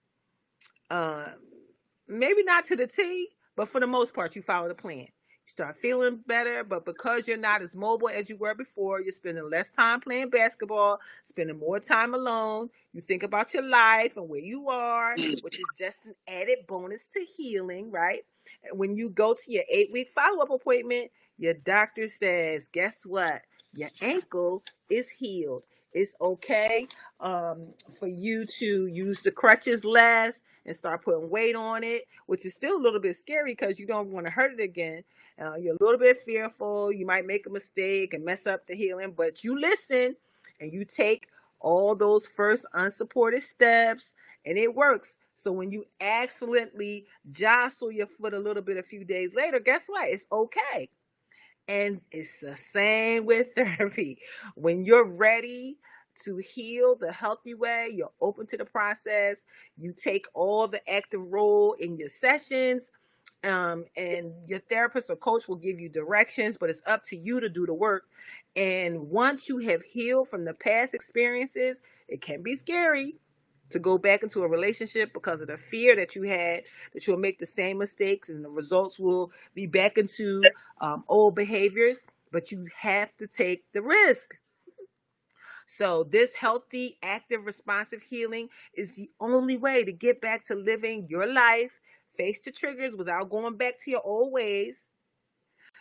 maybe not to the T, but for the most part, you follow the plan. You start feeling better, but because you're not as mobile as you were before, you're spending less time playing basketball, spending more time alone. You think about your life and where you are, which is just an added bonus to healing, right? And when you go to your 8-week follow-up appointment, your doctor says, guess what? Your ankle is healed. It's okay for you to use the crutches less and start putting weight on it, which is still a little bit scary because you don't want to hurt it again. You're a little bit fearful. You might make a mistake and mess up the healing, but you listen and you take all those first unsupported steps and it works. So when you accidentally jostle your foot a little bit a few days later, guess what? It's okay. And it's the same with therapy. When you're ready to heal the healthy way, you're open to the process, you take all the active role in your sessions, and your therapist or coach will give you directions, but it's up to you to do the work. And once you have healed from the past experiences, it can be scary to go back into a relationship because of the fear that you had that you'll make the same mistakes and the results will be back into old behaviors, but you have to take the risk. So this healthy, active, responsive healing is the only way to get back to living your life, face the triggers without going back to your old ways.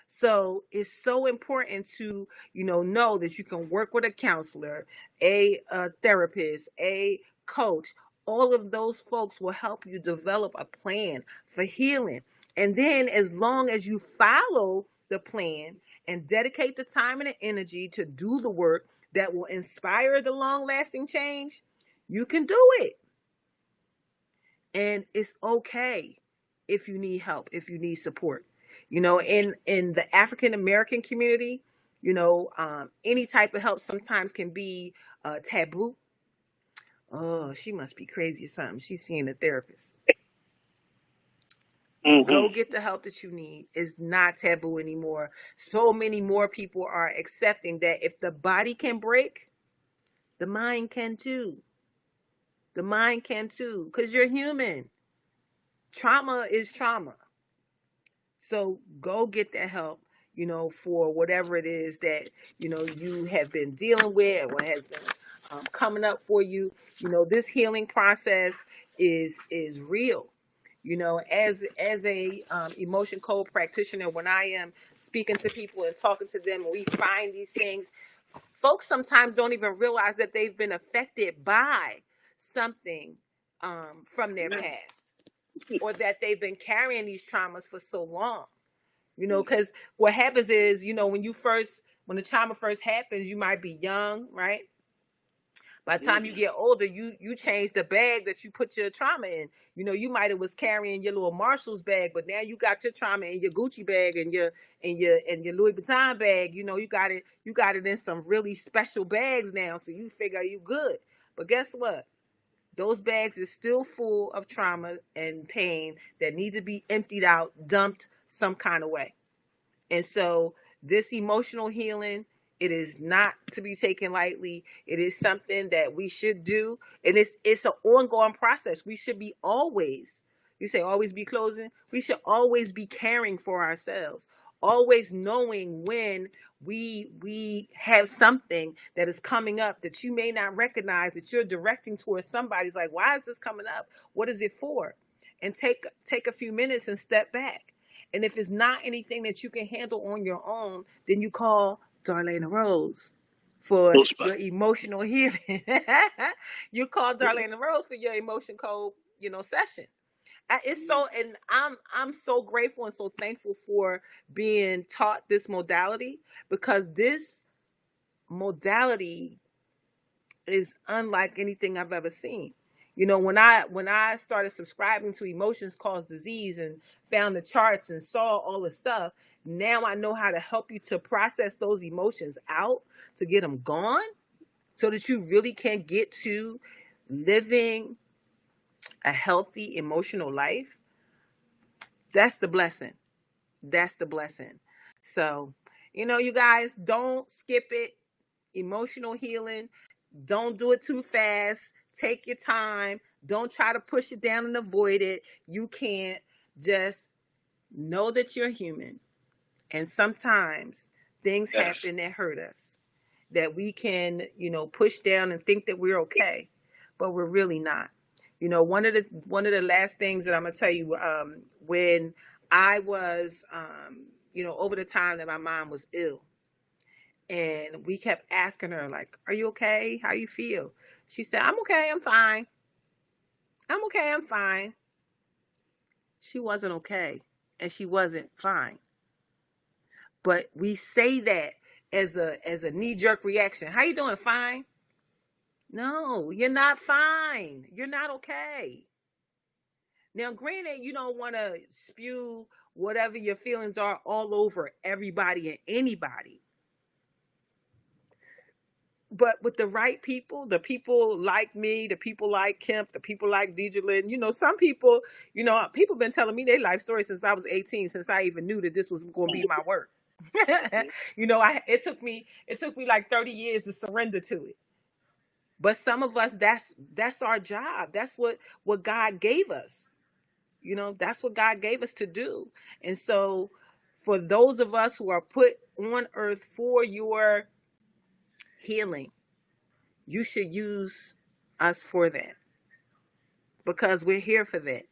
So it's so important to, know that you can work with a counselor, a therapist, a coach. All of those folks will help you develop a plan for healing. And then as long as you follow the plan and dedicate the time and the energy to do the work that will inspire the long-lasting change, you can do it. And it's okay if you need help, if you need support. In the African American community, any type of help sometimes can be taboo. Oh, she must be crazy or something. She's seeing a therapist. Go get the help that you need. It's not taboo anymore. So many more people are accepting that if the body can break, the mind can too. The mind can too, because you're human. Trauma is trauma. So go get that help, for whatever it is that, you have been dealing with or what has been coming up for you. This healing process is real. As a emotion code practitioner, when I am speaking to people and talking to them, and we find these things, folks sometimes don't even realize that they've been affected by something from their past, or that they've been carrying these traumas for so long. Because what happens is, when the trauma first happens, you might be young, right? By the time you get older, you change the bag that you put your trauma in. You might have was carrying your little Marshall's bag, but now you got your trauma in your Gucci bag and your Louis Vuitton bag. You got it in some really special bags now, so you figure you good. But guess what? Those bags is still full of trauma and pain that need to be emptied out, dumped some kind of way. And so this emotional healing, it is not to be taken lightly. It is something that we should do. And it's an ongoing process. We should be always, you say always be closing? We should always be caring for ourselves. Always knowing when we have something that is coming up that you may not recognize, that you're directing towards somebody's like, why is this coming up? What is it for? And take a few minutes and step back. And if it's not anything that you can handle on your own, then you call Darlene Rose for your emotional healing. You call Darlene Rose for your emotion code, session. It's so, and I'm so grateful and so thankful for being taught this modality, because this modality is unlike anything I've ever seen. When I started subscribing to Emotions Cause Disease and found the charts and saw all the stuff, now I know how to help you to process those emotions out, to get them gone, so that you really can get to living a healthy emotional life. That's the blessing. That's the blessing. So, you guys, don't skip it. Emotional healing. Don't do it too fast. Take your time. Don't try to push it down and avoid it. You can't. Just know that you're human. And sometimes things happen that hurt us, that we can, push down and think that we're okay, but we're really not. One of the last things that I'm gonna tell you, when I was, over the time that my mom was ill, and we kept asking her, like, are you okay? How you feel? She said, I'm okay. I'm fine. I'm okay. I'm fine. She wasn't okay, and she wasn't fine. But we say that as a knee-jerk reaction. How you doing? Fine? No, you're not fine. You're not okay. Now, granted, you don't want to spew whatever your feelings are all over everybody and anybody. But with the right people, the people like me, the people like Kemp, the people like Deidre Lynn, some people, people been telling me their life story since I was 18, since I even knew that this was going to be my work. It took me like 30 years to surrender to it. But some of us, that's our job. That's what God gave us. That's what God gave us to do. And so for those of us who are put on earth for your healing, you should use us for that, because we're here for that.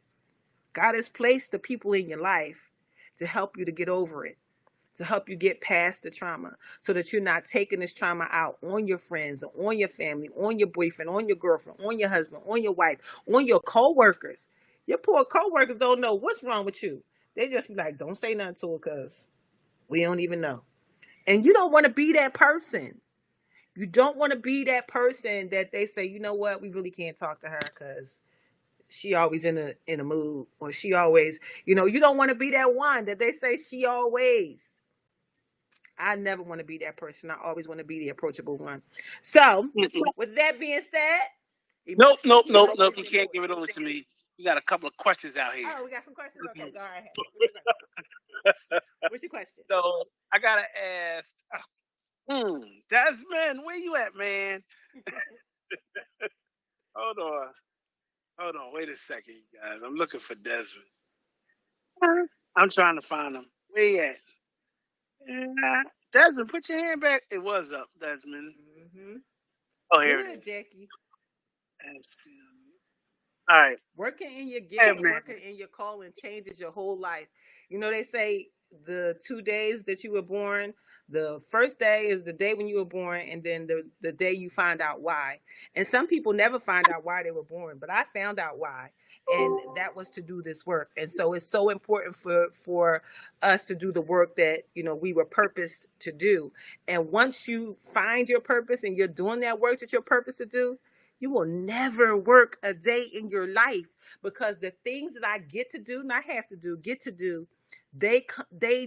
God has placed the people in your life to help you to get over it, to help you get past the trauma, so that you're not taking this trauma out on your friends, on your family, on your boyfriend, on your girlfriend, on your husband, on your wife, on your co-workers. Your poor co-workers don't know what's wrong with you. They just be like, don't say nothing to her, because we don't even know. And you don't want to be that person. You don't want to be that person that they say, you know what, we really can't talk to her because she always in a mood, or she always, you don't want to be that one that they say she always. I never want to be that person. I always want to be the approachable one. So, with that being said, nope. You can't give it over to me. You got a couple of questions out here. Oh, we got some questions. Okay, go ahead. What's your question? So I gotta ask, Desmond, where you at, man? Hold on. Wait a second, you guys. I'm looking for Desmond. I'm trying to find him. Where you at? Desmond, put your hand back. It was up, Desmond. Mm-hmm. Oh, here Good, it is. Jackie. All right. Working in your gift, working in your calling changes your whole life. You know, they say the 2 days that you were born, the first day is the day when you were born, and then the day you find out why. And some people never find out why they were born, but I found out why. And that was to do this work. And so it's so important for us to do the work that, you know, we were purposed to do. And once you find your purpose and you're doing that work that you're purposed to do, you will never work a day in your life, because the things that I get to do, not have to do, get to do, they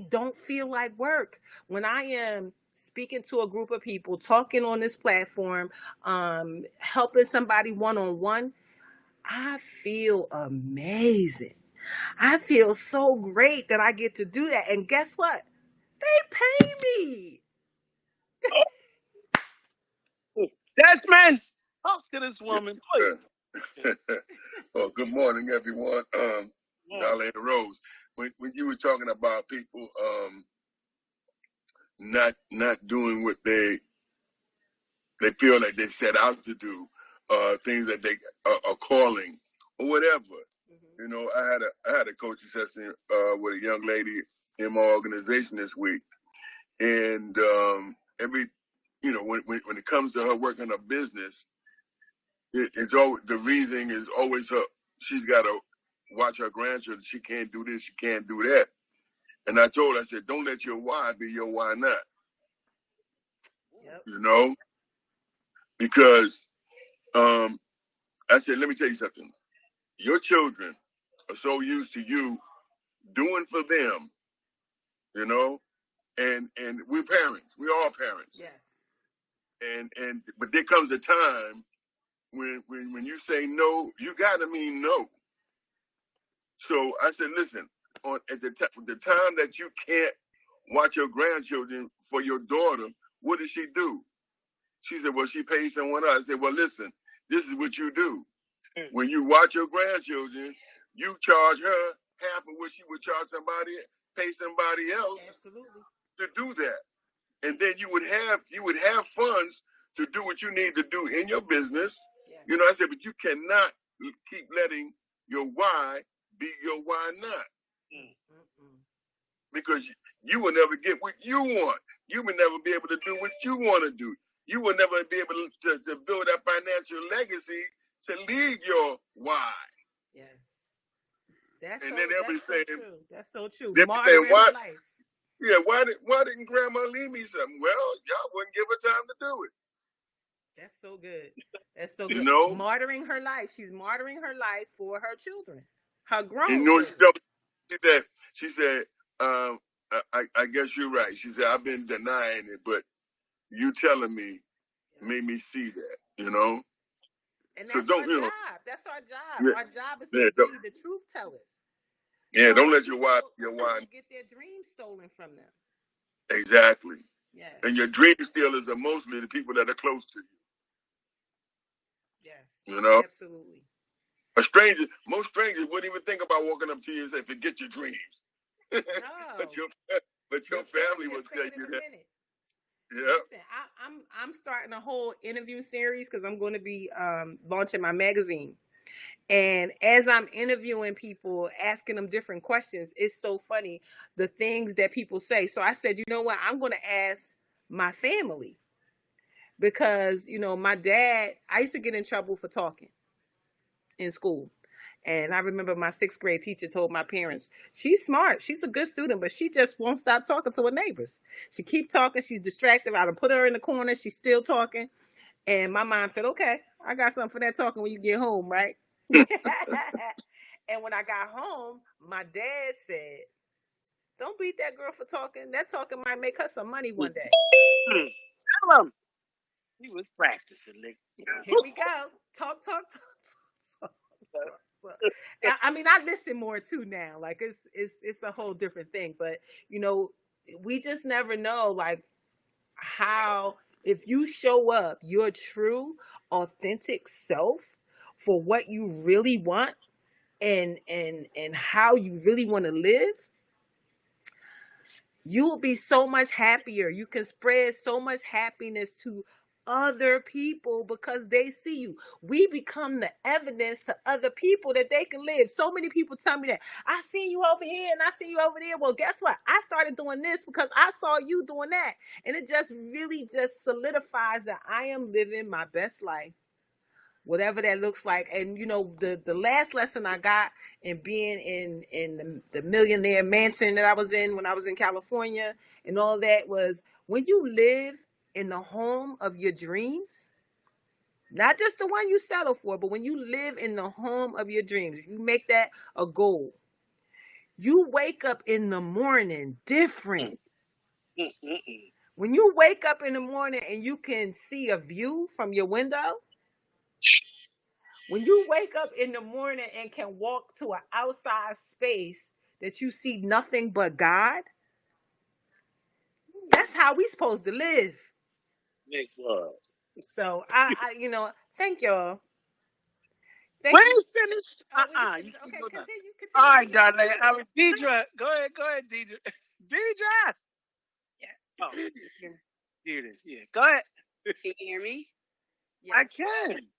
don't feel like work. When I am speaking to a group of people, talking on this platform, helping somebody one-on-one, I feel amazing. I feel so great that I get to do that. And guess what? They pay me. Desmond, talk to this woman, please. Well, good morning, everyone. Darlene Rose, when you were talking about people not doing what they feel like they set out to do, things that they are calling or whatever. Mm-hmm. You know, I had a coaching session with a young lady in my organization this week, and when it comes to her working a business, it's always, the reasoning is always her. She's got to watch her grandchildren. She can't do this. She can't do that. And I told her, I said, don't let your why be your why not. Yep. You know, because I said, let me tell you something. Your children are so used to you doing for them, you know, and we're parents. We're all parents. Yes. But there comes a time when you say no, you got to mean no. So I said, listen, at the time that you can't watch your grandchildren for your daughter, what does she do? She said, well, she pays someone else. I said, well, listen, this is what you do. When you watch your grandchildren, you charge her half of what she would charge pay somebody else. Absolutely. To do that. And then you would have funds to do what you need to do in your business. Yeah. You know, I said, but you cannot keep letting your why be your why not. Because you will never get what you want. You will never be able to do what you want to do. You will never be able to build that financial legacy to leave your why. Yes. That's so true. That's so true. Modern life. Yeah, why didn't grandma leave me something? Well, y'all wouldn't give her time to do it. That's so good. That's so good. You know? Martyring her life. She's martyring her life for her children. Her grown children. She said, I guess you're right. She said, I've been denying it, but you telling me made me see that, you know? And that's our job. That's our job. Yeah. Our job is to be the truth tellers. Yeah, don't let your wife get their dreams stolen from them. Exactly. Yes. And your dream stealers are mostly the people that are close to you. Yes. You know? Absolutely. Most strangers wouldn't even think about walking up to you and say, forget your dreams. No. but your family will tell you that. Yeah. Listen, I'm starting a whole interview series because I'm going to be launching my magazine. And as I'm interviewing people, asking them different questions, it's so funny, the things that people say. So I said, you know what? I'm going to ask my family. Because, you know, my dad, I used to get in trouble for talking in school. And I remember my 6th grade teacher told my parents, she's smart. She's a good student, but she just won't stop talking to her neighbors. She keep talking. She's distracted. I put her in the corner. She's still talking. And my mom said, okay, I got something for that talking when you get home, right? And when I got home, my dad said, don't beat that girl for talking. That talking might make her some money one day. Tell him. He was practicing. Here we go. Talk. I mean, I listen more too now. Like it's a whole different thing. But you know, we just never know like how, if you show up your true, authentic self for what you really want and how you really want to live, you will be so much happier. You can spread so much happiness to other people because they see you. We become the evidence to other people that they can live. So many people tell me that, I see you over here and I see you over there. Well, guess what? I started doing this because I saw you doing that. And it just really just solidifies that I am living my best life, whatever that looks like. And the last lesson I got in being in the millionaire mansion that I was in when I was in California and all that was, when you live in the home of your dreams, not just the one you settle for, but when you live in the home of your dreams, if you make that a goal, you wake up in the morning different. When you wake up in the morning and you can see a view from your window, when you wake up in the morning and can walk to an outside space that you see nothing but God, that's how we supposed to live. Make love. So I thank y'all. Thank you. Finished. Okay, continue. All right, darling. Deidre, go ahead, Deidre. Deidre. Yeah. Oh, here it is. Yeah, go ahead. Can you hear me? Yes. I can.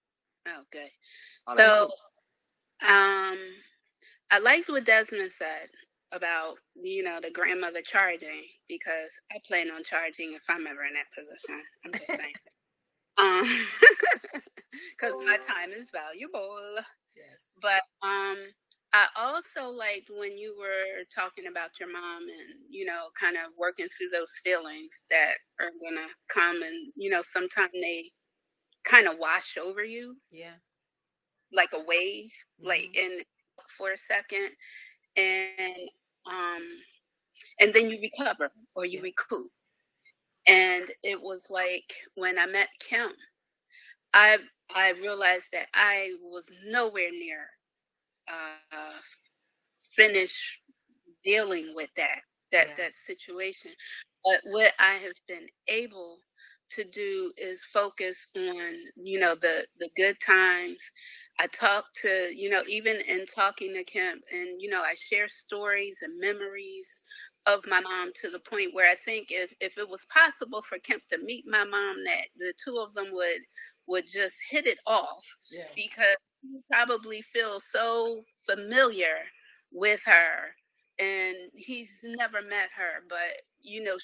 Okay. So, I liked what Desmond said about, the grandmother charging, because I plan on charging if I'm ever in that position. I'm just saying. Because my time is valuable. Yes. But I also liked when you were talking about your mom and, kind of working through those feelings that are going to come and, sometimes they kind of wash over you. Yeah. Like a wave, like in for a second, and then you recover or you recoup. And it was like when I met Kim, I realized that I was nowhere near finished dealing with that situation. But what I have been able to do is focus on, the good times. I talk to, even in talking to Kim, and, I share stories and memories of my mom to the point where I think if it was possible for Kemp to meet my mom, that the two of them would just hit it off, because he probably feels so familiar with her, and he's never met her, but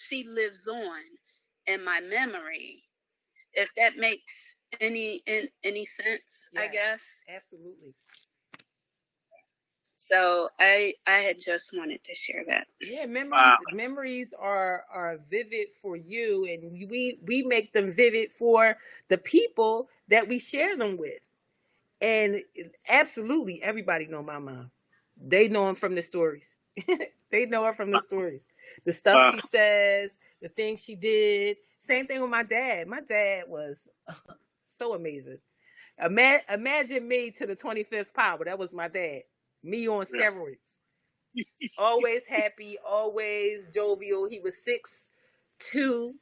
she lives on in my memory, if that makes any sense. I guess Absolutely. So I had just wanted to share that. Yeah, memories are vivid for you, and we make them vivid for the people that we share them with. And absolutely everybody know my mom. They know him from the stories. They know her from the stories. The stuff she says, the things she did. Same thing with my dad. My dad was so amazing. Imagine me to the 25th power. That was my dad. Me on steroids. Always happy, always jovial. He was 6'2",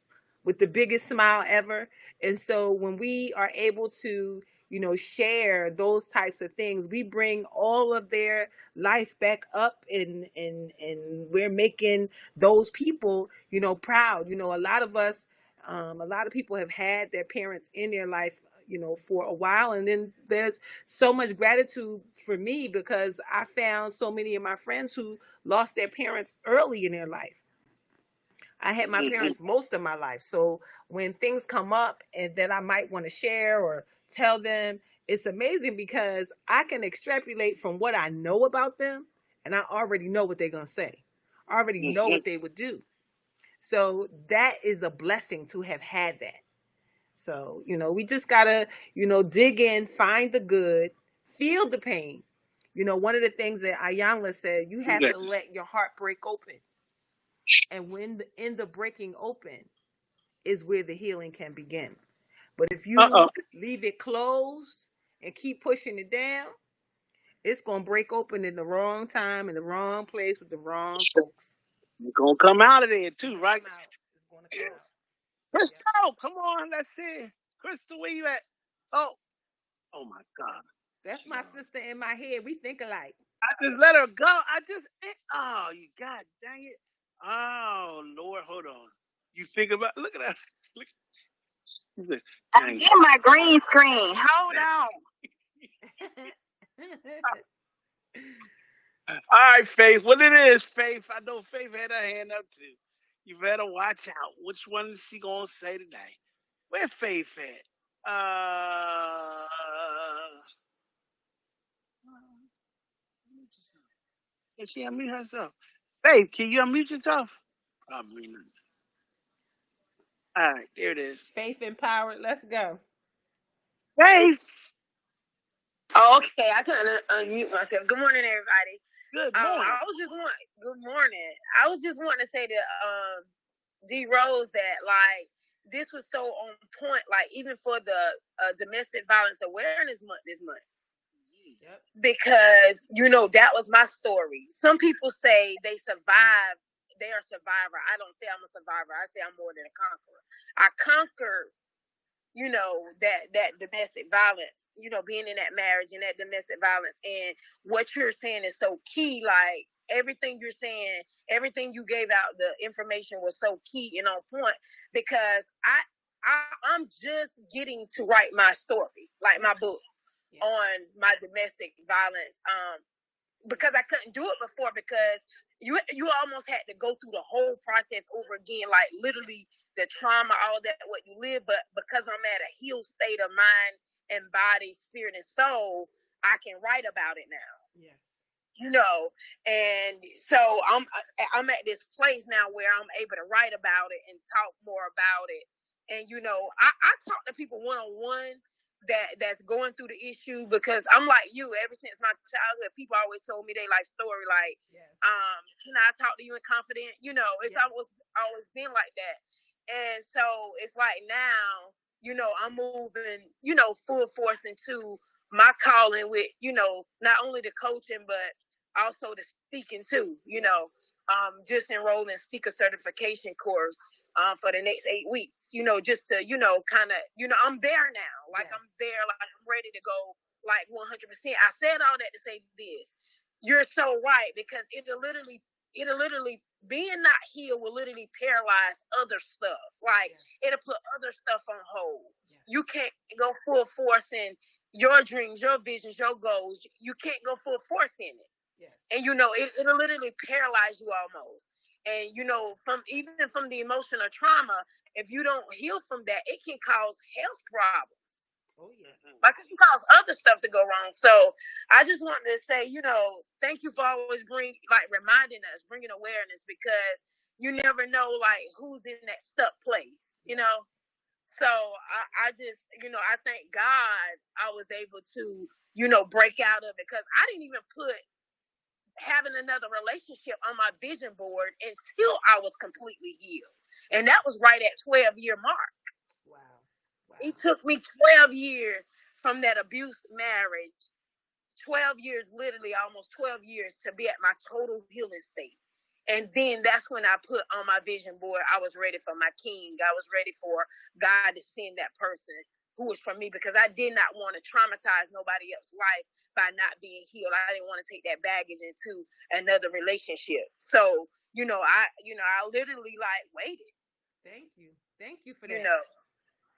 with the biggest smile ever. And so when we are able to, share those types of things, we bring all of their life back up, and we're making those people, proud. A lot of us, a lot of people have had their parents in their life, for a while. And then there's so much gratitude for me because I found so many of my friends who lost their parents early in their life. I had my parents most of my life. So when things come up and that I might want to share or tell them, it's amazing because I can extrapolate from what I know about them, and I already know what they're going to say. I already know what they would do. So that is a blessing to have had that. So, we just got to, dig in, find the good, feel the pain. One of the things that Ayanla said, you have to let your heart break open. And when in the breaking open is where the healing can begin. But if you leave it closed and keep pushing it down, it's going to break open in the wrong time, in the wrong place, with the wrong folks. It's going to come out of there too, right? It's going to come out. Crystal, come on, let's see. Crystal, where you at? Oh my God. That's my sister in my head. We think alike. I just let her go. You God dang it. Oh, Lord, hold on. You think about, look at that. Look. I'm getting my green screen. Hold on. All right, Faith. What it is, Faith? I know Faith had her hand up too. You better watch out. Which one is she gonna say today? Where Faith at? Can she unmute herself? Faith, can you unmute yourself? Probably not. All right, there it is. Faith empowered. Let's go. Faith. Okay, I couldn't unmute myself. Good morning, everybody. Good morning. Good morning. I was just wanting to say to D Rose that like this was so on point. Like even for the domestic violence awareness month this month. Yep. Because that was my story. Some people say they survived. They are a survivor. I don't say I'm a survivor. I say I'm more than a conqueror. I conquered that domestic violence, being in that marriage and that domestic violence. And what you're saying is so key. Like everything you're saying, everything you gave out, the information was so key and on point because I'm just getting to write my story, like my book on my domestic violence. Because I couldn't do it before because you almost had to go through the whole process over again, like literally the trauma, all that, what you live. But because I'm at a healed state of mind and body, spirit, and soul, I can write about it now. Yes. And so I'm at this place now where I'm able to write about it and talk more about it. And, I talk to people one-on-one that's going through the issue because I'm like you. Ever since my childhood, people always told me their life story. Like, can I talk to you in confidence? It's always been like that. And so it's like now, I'm moving, full force into my calling with, not only the coaching but also the speaking too. Just enrolled in speaker certification course. For the next 8 weeks, just to, kind of, I'm there now. Like, I'm there, like, I'm ready to go, like, 100%. I said all that to say this. You're so right, because it'll literally, being not healed will literally paralyze other stuff. Like, it'll put other stuff on hold. You can't go full force in your dreams, your visions, your goals. You can't go full force in it. And, it'll literally paralyze you almost. And, from the emotional trauma, if you don't heal from that, it can cause health problems. Oh, yeah. Like, it can cause other stuff to go wrong. So I just wanted to say, thank you for always reminding us, bringing awareness, because you never know, like, who's in that stuck place, So I just, I thank God I was able to, break out of it, because I didn't even put having another relationship on my vision board until I was completely healed. And that was right at 12-year mark. Wow. It took me 12 years from that abuse marriage, 12 years, literally almost 12 years, to be at my total healing state. And then that's when I put on my vision board, I was ready for my king. I was ready for God to send that person who was for me, because I did not want to traumatize nobody else's life by not being healed. I didn't want to take that baggage into another relationship. So, I literally waited. Thank you for that.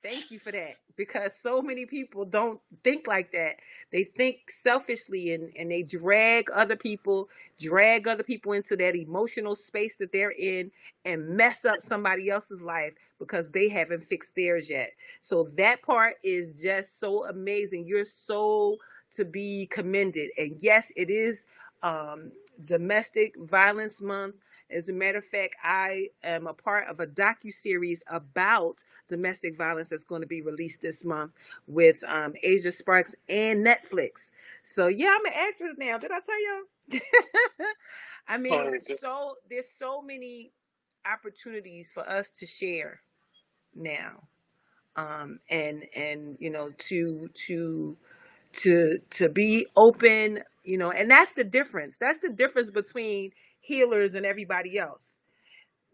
Thank you for that, because so many people don't think like that. They think selfishly and they drag other people into that emotional space that they're in and mess up somebody else's life because they haven't fixed theirs yet. So that part is just so amazing. You're so to be commended. And yes, it is Domestic Violence Month. As a matter of fact, I am a part of a docuseries about domestic violence that's going to be released this month with Asia Sparks and Netflix. So yeah, I'm an actress now. Did I tell y'all? I mean, there's so many opportunities for us to share now, and to be open, and that's the difference. That's the difference between healers and everybody else.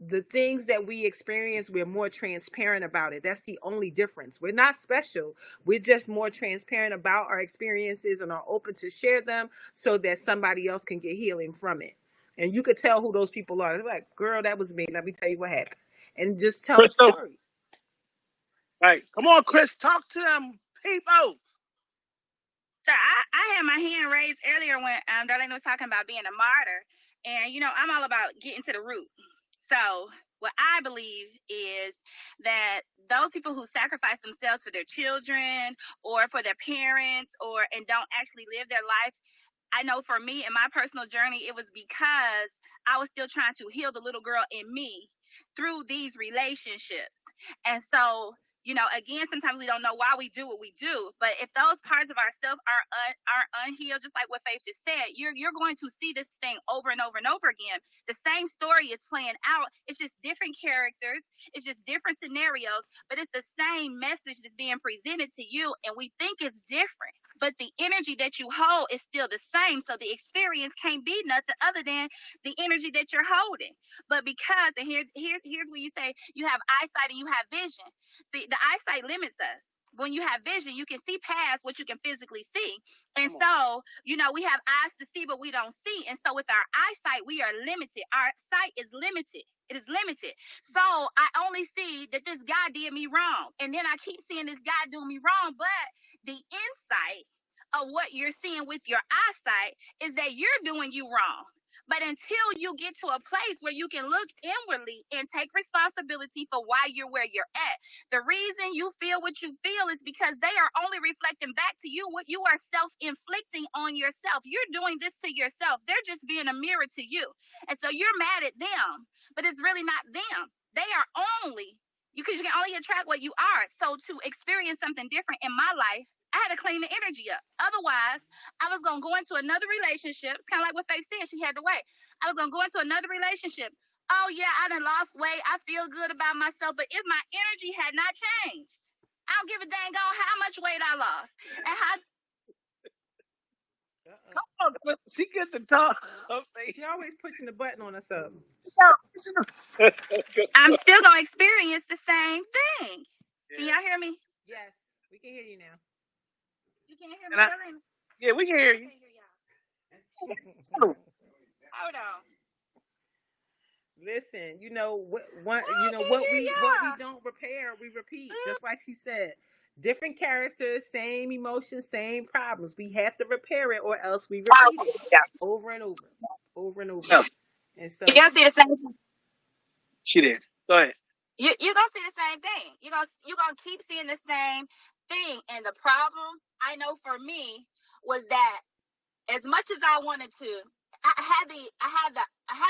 The things that we experience, we're more transparent about it. That's the only difference. We're not special. We're just more transparent about our experiences and are open to share them so that somebody else can get healing from it. And you could tell who those people are. They're like, girl, that was me. Let me tell you what happened. And just tell the story. Right. Come on, Chris. Talk to them people. So I had my hand raised earlier when Darlene was talking about being a martyr. And, I'm all about getting to the root. So what I believe is that those people who sacrifice themselves for their children or for their parents and don't actually live their life, I know for me in my personal journey, it was because I was still trying to heal the little girl in me through these relationships. And so, again, sometimes we don't know why we do what we do. But if those parts of ourselves are unhealed, just like what Faith just said, you're going to see this thing over and over and over again. The same story is playing out. It's just different characters. It's just different scenarios. But it's the same message that's being presented to you. And we think it's different. But the energy that you hold is still the same. So the experience can't be nothing other than the energy that you're holding. But because, and here's where you say you have eyesight and you have vision. See, the eyesight limits us. When you have vision, you can see past what you can physically see. And so, we have eyes to see, but we don't see. And so with our eyesight, we are limited. Our sight is limited. It is limited. So I only see that this guy did me wrong. And then I keep seeing this guy doing me wrong. But the insight of what you're seeing with your eyesight is that you're doing you wrong. But until you get to a place where you can look inwardly and take responsibility for why you're where you're at, the reason you feel what you feel is because they are only reflecting back to you what you are self-inflicting on yourself. You're doing this to yourself. They're just being a mirror to you. And so you're mad at them, but it's really not them. They are because you can only attract what you are. So to experience something different in my life, I had to clean the energy up. Otherwise, I was going to go into another relationship. It's kind of like what Faith said. She had to wait. I was going to go into another relationship. Oh, yeah, I done lost weight. I feel good about myself. But if my energy had not changed, I don't give a dang on how much weight I lost. And how... Come on, she gets to talk. She's always pushing the button on herself. I'm still going to experience the same thing. Yeah. Can y'all hear me? Yes, we can hear you now. You can't hear me, Darlene? Yeah, we can hear you. Hold on. Listen, what we don't repair, we repeat. Just like she said, different characters, same emotions, same problems. We have to repair it, or else we repeat it over and over and over. No. And so you see the same thing. She did. Go ahead. You're gonna see the same thing. You're gonna keep seeing the same thing. And the problem, I know for me, was that as much as I wanted to, I had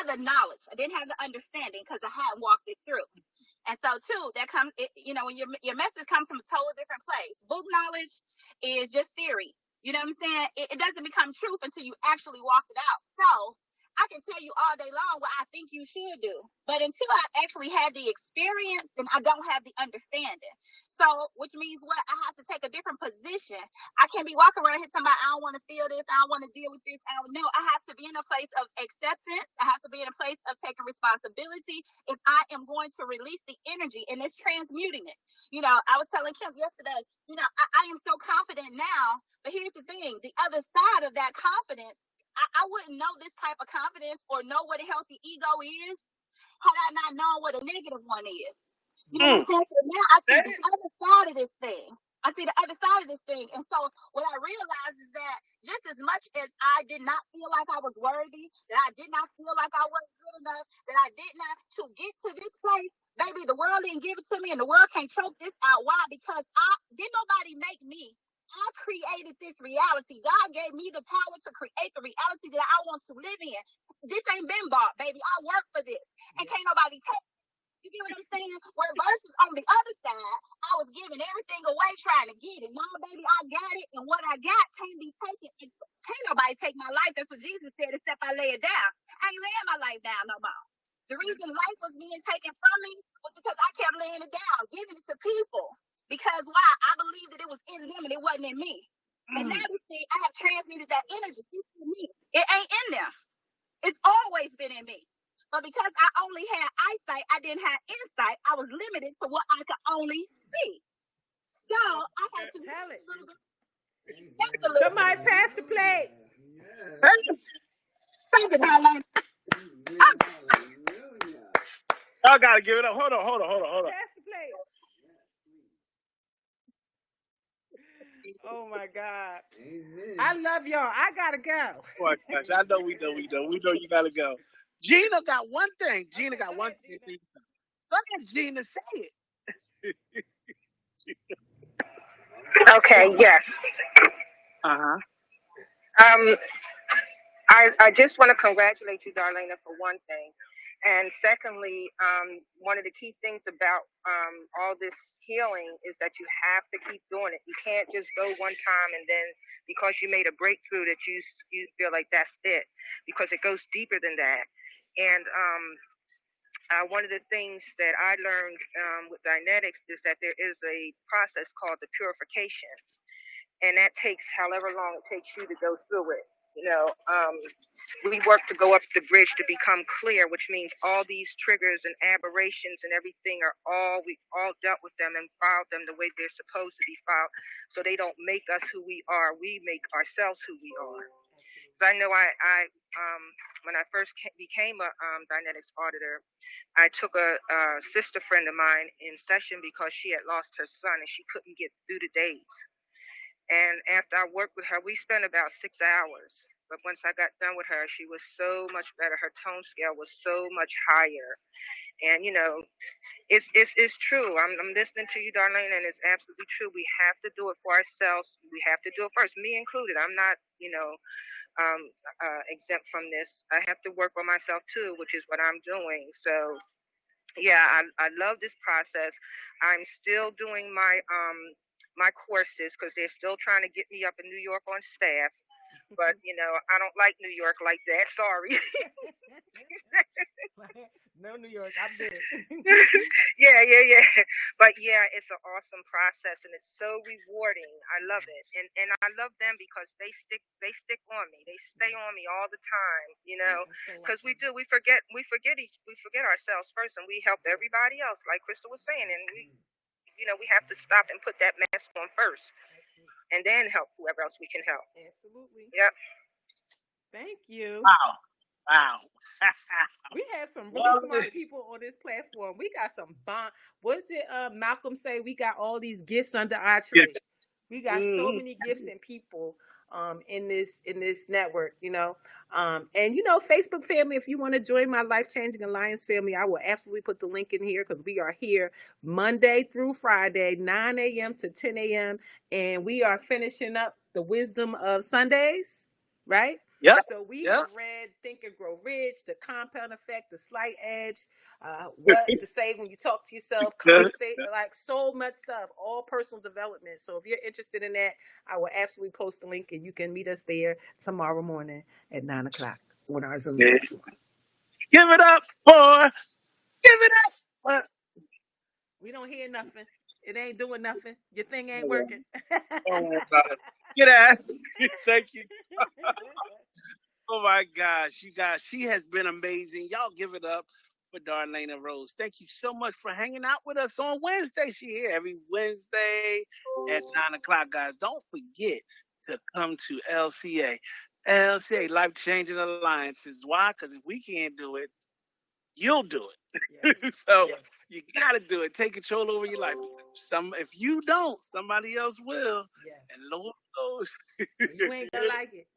the knowledge. I didn't have the understanding because I hadn't walked it through. And so too, that comes, when your message comes from a totally different place. Book knowledge is just theory. You know what I'm saying? It doesn't become truth until you actually walk it out. So I can tell you all day long what I think you should do. But until I actually had the experience, then I don't have the understanding. So, which means what? I have to take a different position. I can't be walking around here talking about, I don't want to feel this, I don't want to deal with this. I don't know. I have to be in a place of acceptance. I have to be in a place of taking responsibility if I am going to release the energy, and it's transmuting it. I was telling Kim yesterday, I am so confident now, but here's the thing. The other side of that confidence, I wouldn't know this type of confidence or know what a healthy ego is had I not known what a negative one is. You know what I'm saying? So now I see the other side of this thing. And so what I realized is that just as much as I did not feel like I was worthy, that I did not feel like I wasn't good enough, that I did not, to get to this place, baby, the world didn't give it to me, and the world can't choke this out. Why? Because didn't nobody make me. I created this reality. God gave me the power to create the reality that I want to live in. This ain't been bought, baby. I work for this. And can't nobody take it. You get what I'm saying? Where versus on the other side, I was giving everything away trying to get it. Now, baby, I got it. And what I got can't be taken. Can't nobody take my life. That's what Jesus said, except I lay it down. I ain't laying my life down no more. The reason life was being taken from me was because I kept laying it down, giving it to people. Because why? I believed that it was in them and it wasn't in me. And now this thing, I have transmuted that energy. It's in me. It ain't in them. It's always been in me. But because I only had eyesight, I didn't have insight. I was limited to what I could only see. So I had to tell it. Somebody pass the plate. Y'all gotta give it up. Hold on. Pass the plate. Oh my God. Amen. I love y'all. I gotta go. Oh my gosh, I know we know you gotta go. Gina got one thing. Gina got one thing. Go ahead, Gina, say it. Okay, yes. Uh-huh. I just want to congratulate you, Darlena, for one thing. And secondly, one of the key things about all this healing is that you have to keep doing it. You can't just go one time and then because you made a breakthrough that you feel like that's it, because it goes deeper than that. And one of the things that I learned with Dynetics is that there is a process called the purification, and that takes however long it takes you to go through it. We work to go up the bridge to become clear, which means all these triggers and aberrations and everything we all dealt with them and filed them the way they're supposed to be filed, so they don't make us who we are. We make ourselves who we are. So I know I when I first became a Dynetics auditor, I took a sister friend of mine in session because she had lost her son and she couldn't get through the days. And after I worked with her, we spent about 6 hours. But once I got done with her, she was so much better. Her tone scale was so much higher. And, it's true. I'm listening to you, Darlene, and it's absolutely true. We have to do it for ourselves. We have to do it first, me included. I'm not, exempt from this. I have to work on myself, too, which is what I'm doing. So, yeah, I love this process. I'm still doing my courses because they're still trying to get me up in New York on staff. But, I don't like New York like that. Sorry. No, New York. I'm good. Yeah. But, yeah, it's an awesome process, and it's so rewarding. I love it. And I love them because they stick on me. They stay on me all the time, because we forget ourselves first, and we help everybody else, like Crystal was saying. And we have to stop and put that mask on first. And then help whoever else we can help. Absolutely. Yep. Thank you. Wow. We have some really smart people on this platform. We got some what did Malcolm say? We got all these gifts under our tree. Yes. We got so many gifts and people in this network, and Facebook family, if you want to join my Life Changing Alliance family, I will absolutely put the link in here because we are here Monday through Friday, 9 a.m. to 10 a.m. and we are finishing up the Wisdom of Sundays, right? Yep. So we have read Think and Grow Rich, The Compound Effect, The Slight Edge, What to Say When You Talk to Yourself, Conversate, like so much stuff, all personal development. So if you're interested in that, I will absolutely post the link and you can meet us there tomorrow morning at 9 o'clock on our Zoom platform. Give it up for. We don't hear nothing. It ain't doing nothing. Your thing ain't working. Oh my God. Get ass. Thank you. Oh my gosh, you guys, she has been amazing. Y'all give it up for Darlena Rose. Thank you so much for hanging out with us on Wednesday. She here every Wednesday at 9 o'clock, guys. Don't forget to come to LCA. LCA, Life Changing Alliances. Why? Because if we can't do it, you'll do it. Yes. So you got to do it. Take control over your life. If you don't, somebody else will. Yes. And Lord knows. You ain't going to like it.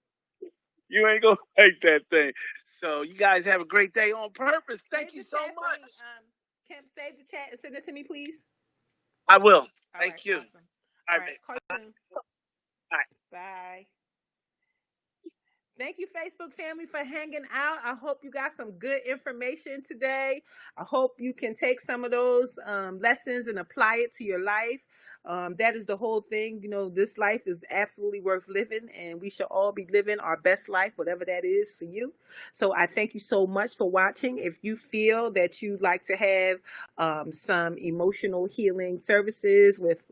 You ain't gonna like that thing. So you guys have a great day on purpose. Thank you so much. Kim, save the chat and send it to me, please. I will. Thank you. Awesome. All right. Call you soon. All right. Bye. Thank you, Facebook family, for hanging out. I hope you got some good information today. I hope you can take some of those lessons and apply it to your life. That is the whole thing. This life is absolutely worth living, and we should all be living our best life, whatever that is for you. So I thank you so much for watching. If you feel that you'd like to have some emotional healing services with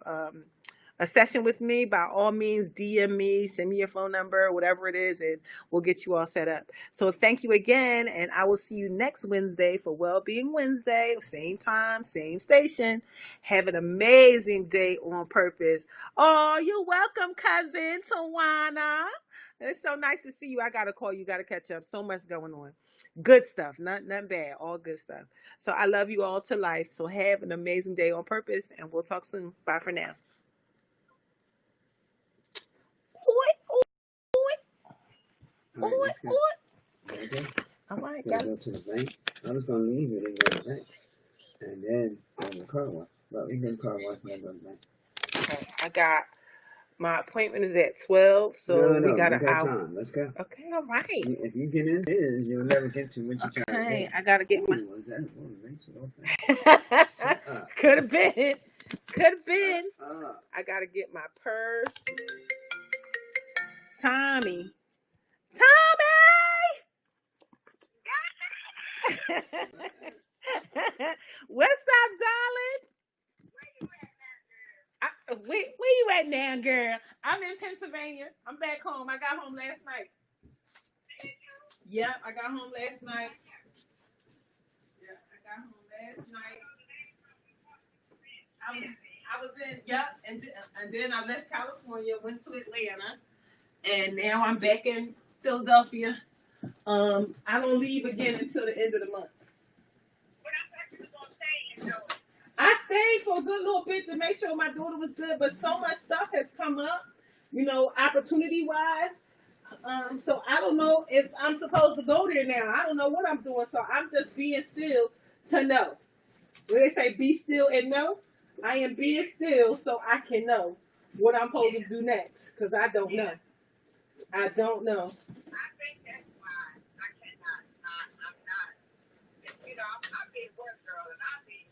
a session with me, by all means, DM me, send me your phone number, whatever it is, and we'll get you all set up. So thank you again, and I will see you next Wednesday for Wellbeing Wednesday, same time, same station. Have an amazing day on purpose. Oh, you're welcome, cousin Tawana. It's so nice to see you. I got to call you, got to catch up. So much going on. Good stuff, nothing bad, all good stuff. So I love you all to life. So have an amazing day on purpose, and we'll talk soon. Bye for now. Okay. All right, Gotta go to the bank. I was gonna leave it and go to the bank, and then go to the car wash. Well, we go to the car wash and then go to the bank. Okay, I got my appointment is at 12, so we got an hour. Time. Let's go. Okay, all right. If you get in this, you'll never get to what you're trying to Okay, get. I gotta get my. Was that Could have been. Could have been. I gotta get my purse. Tommy. What's up, darling? Where you at now, girl? I'm in Pennsylvania. I'm back home. I got home last night. Yep, I got home last night. I was in, and then I left California, went to Atlanta, and now I'm back in Philadelphia. I don't leave again until the end of the month. I stayed for a good little bit to make sure my daughter was good, but so much stuff has come up, opportunity-wise. So I don't know if I'm supposed to go there now. I don't know what I'm doing, so I'm just being still to know. When they say be still and know, I am being still so I can know what I'm supposed to do next, because I don't know. I don't know. I think that's why I cannot. I'm not. I be a work girl, and I be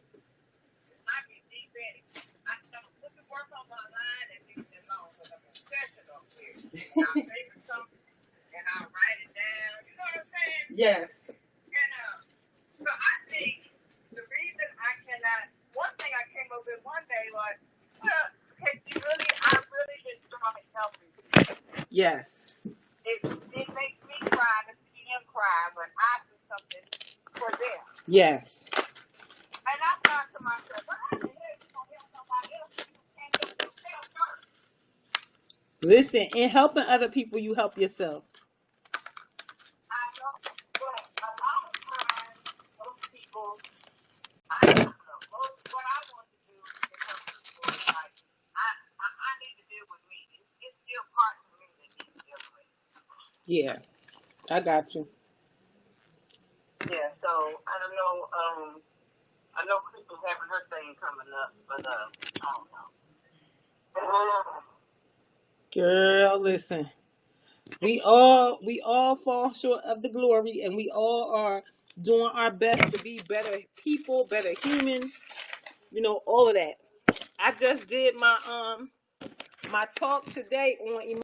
deep ready. I don't put the work on my line and leave it alone, because I'm a professional here. I favorite something, and I write it down. You know what I'm saying? Yes. And so I think the reason I cannot, one thing I came up with one day was, I really enjoy helping people. Yes. It makes me cry to see them cry when I do something for them. Yes. And I thought to myself, well, how the hell you gonna help somebody else if you can't help yourself first? Listen, in helping other people, you help yourself. I know, but a lot of times, those people, I don't know. What I want to do is help people. Like, I need to deal with me. It's still parts of me that need to deal with. Yeah, I got you. Yeah, so I don't know. I know Crystal's having her thing coming up, but I don't know. Girl, listen. We all fall short of the glory, and we all are doing our best to be better people, better humans. All of that. I just did my talk today on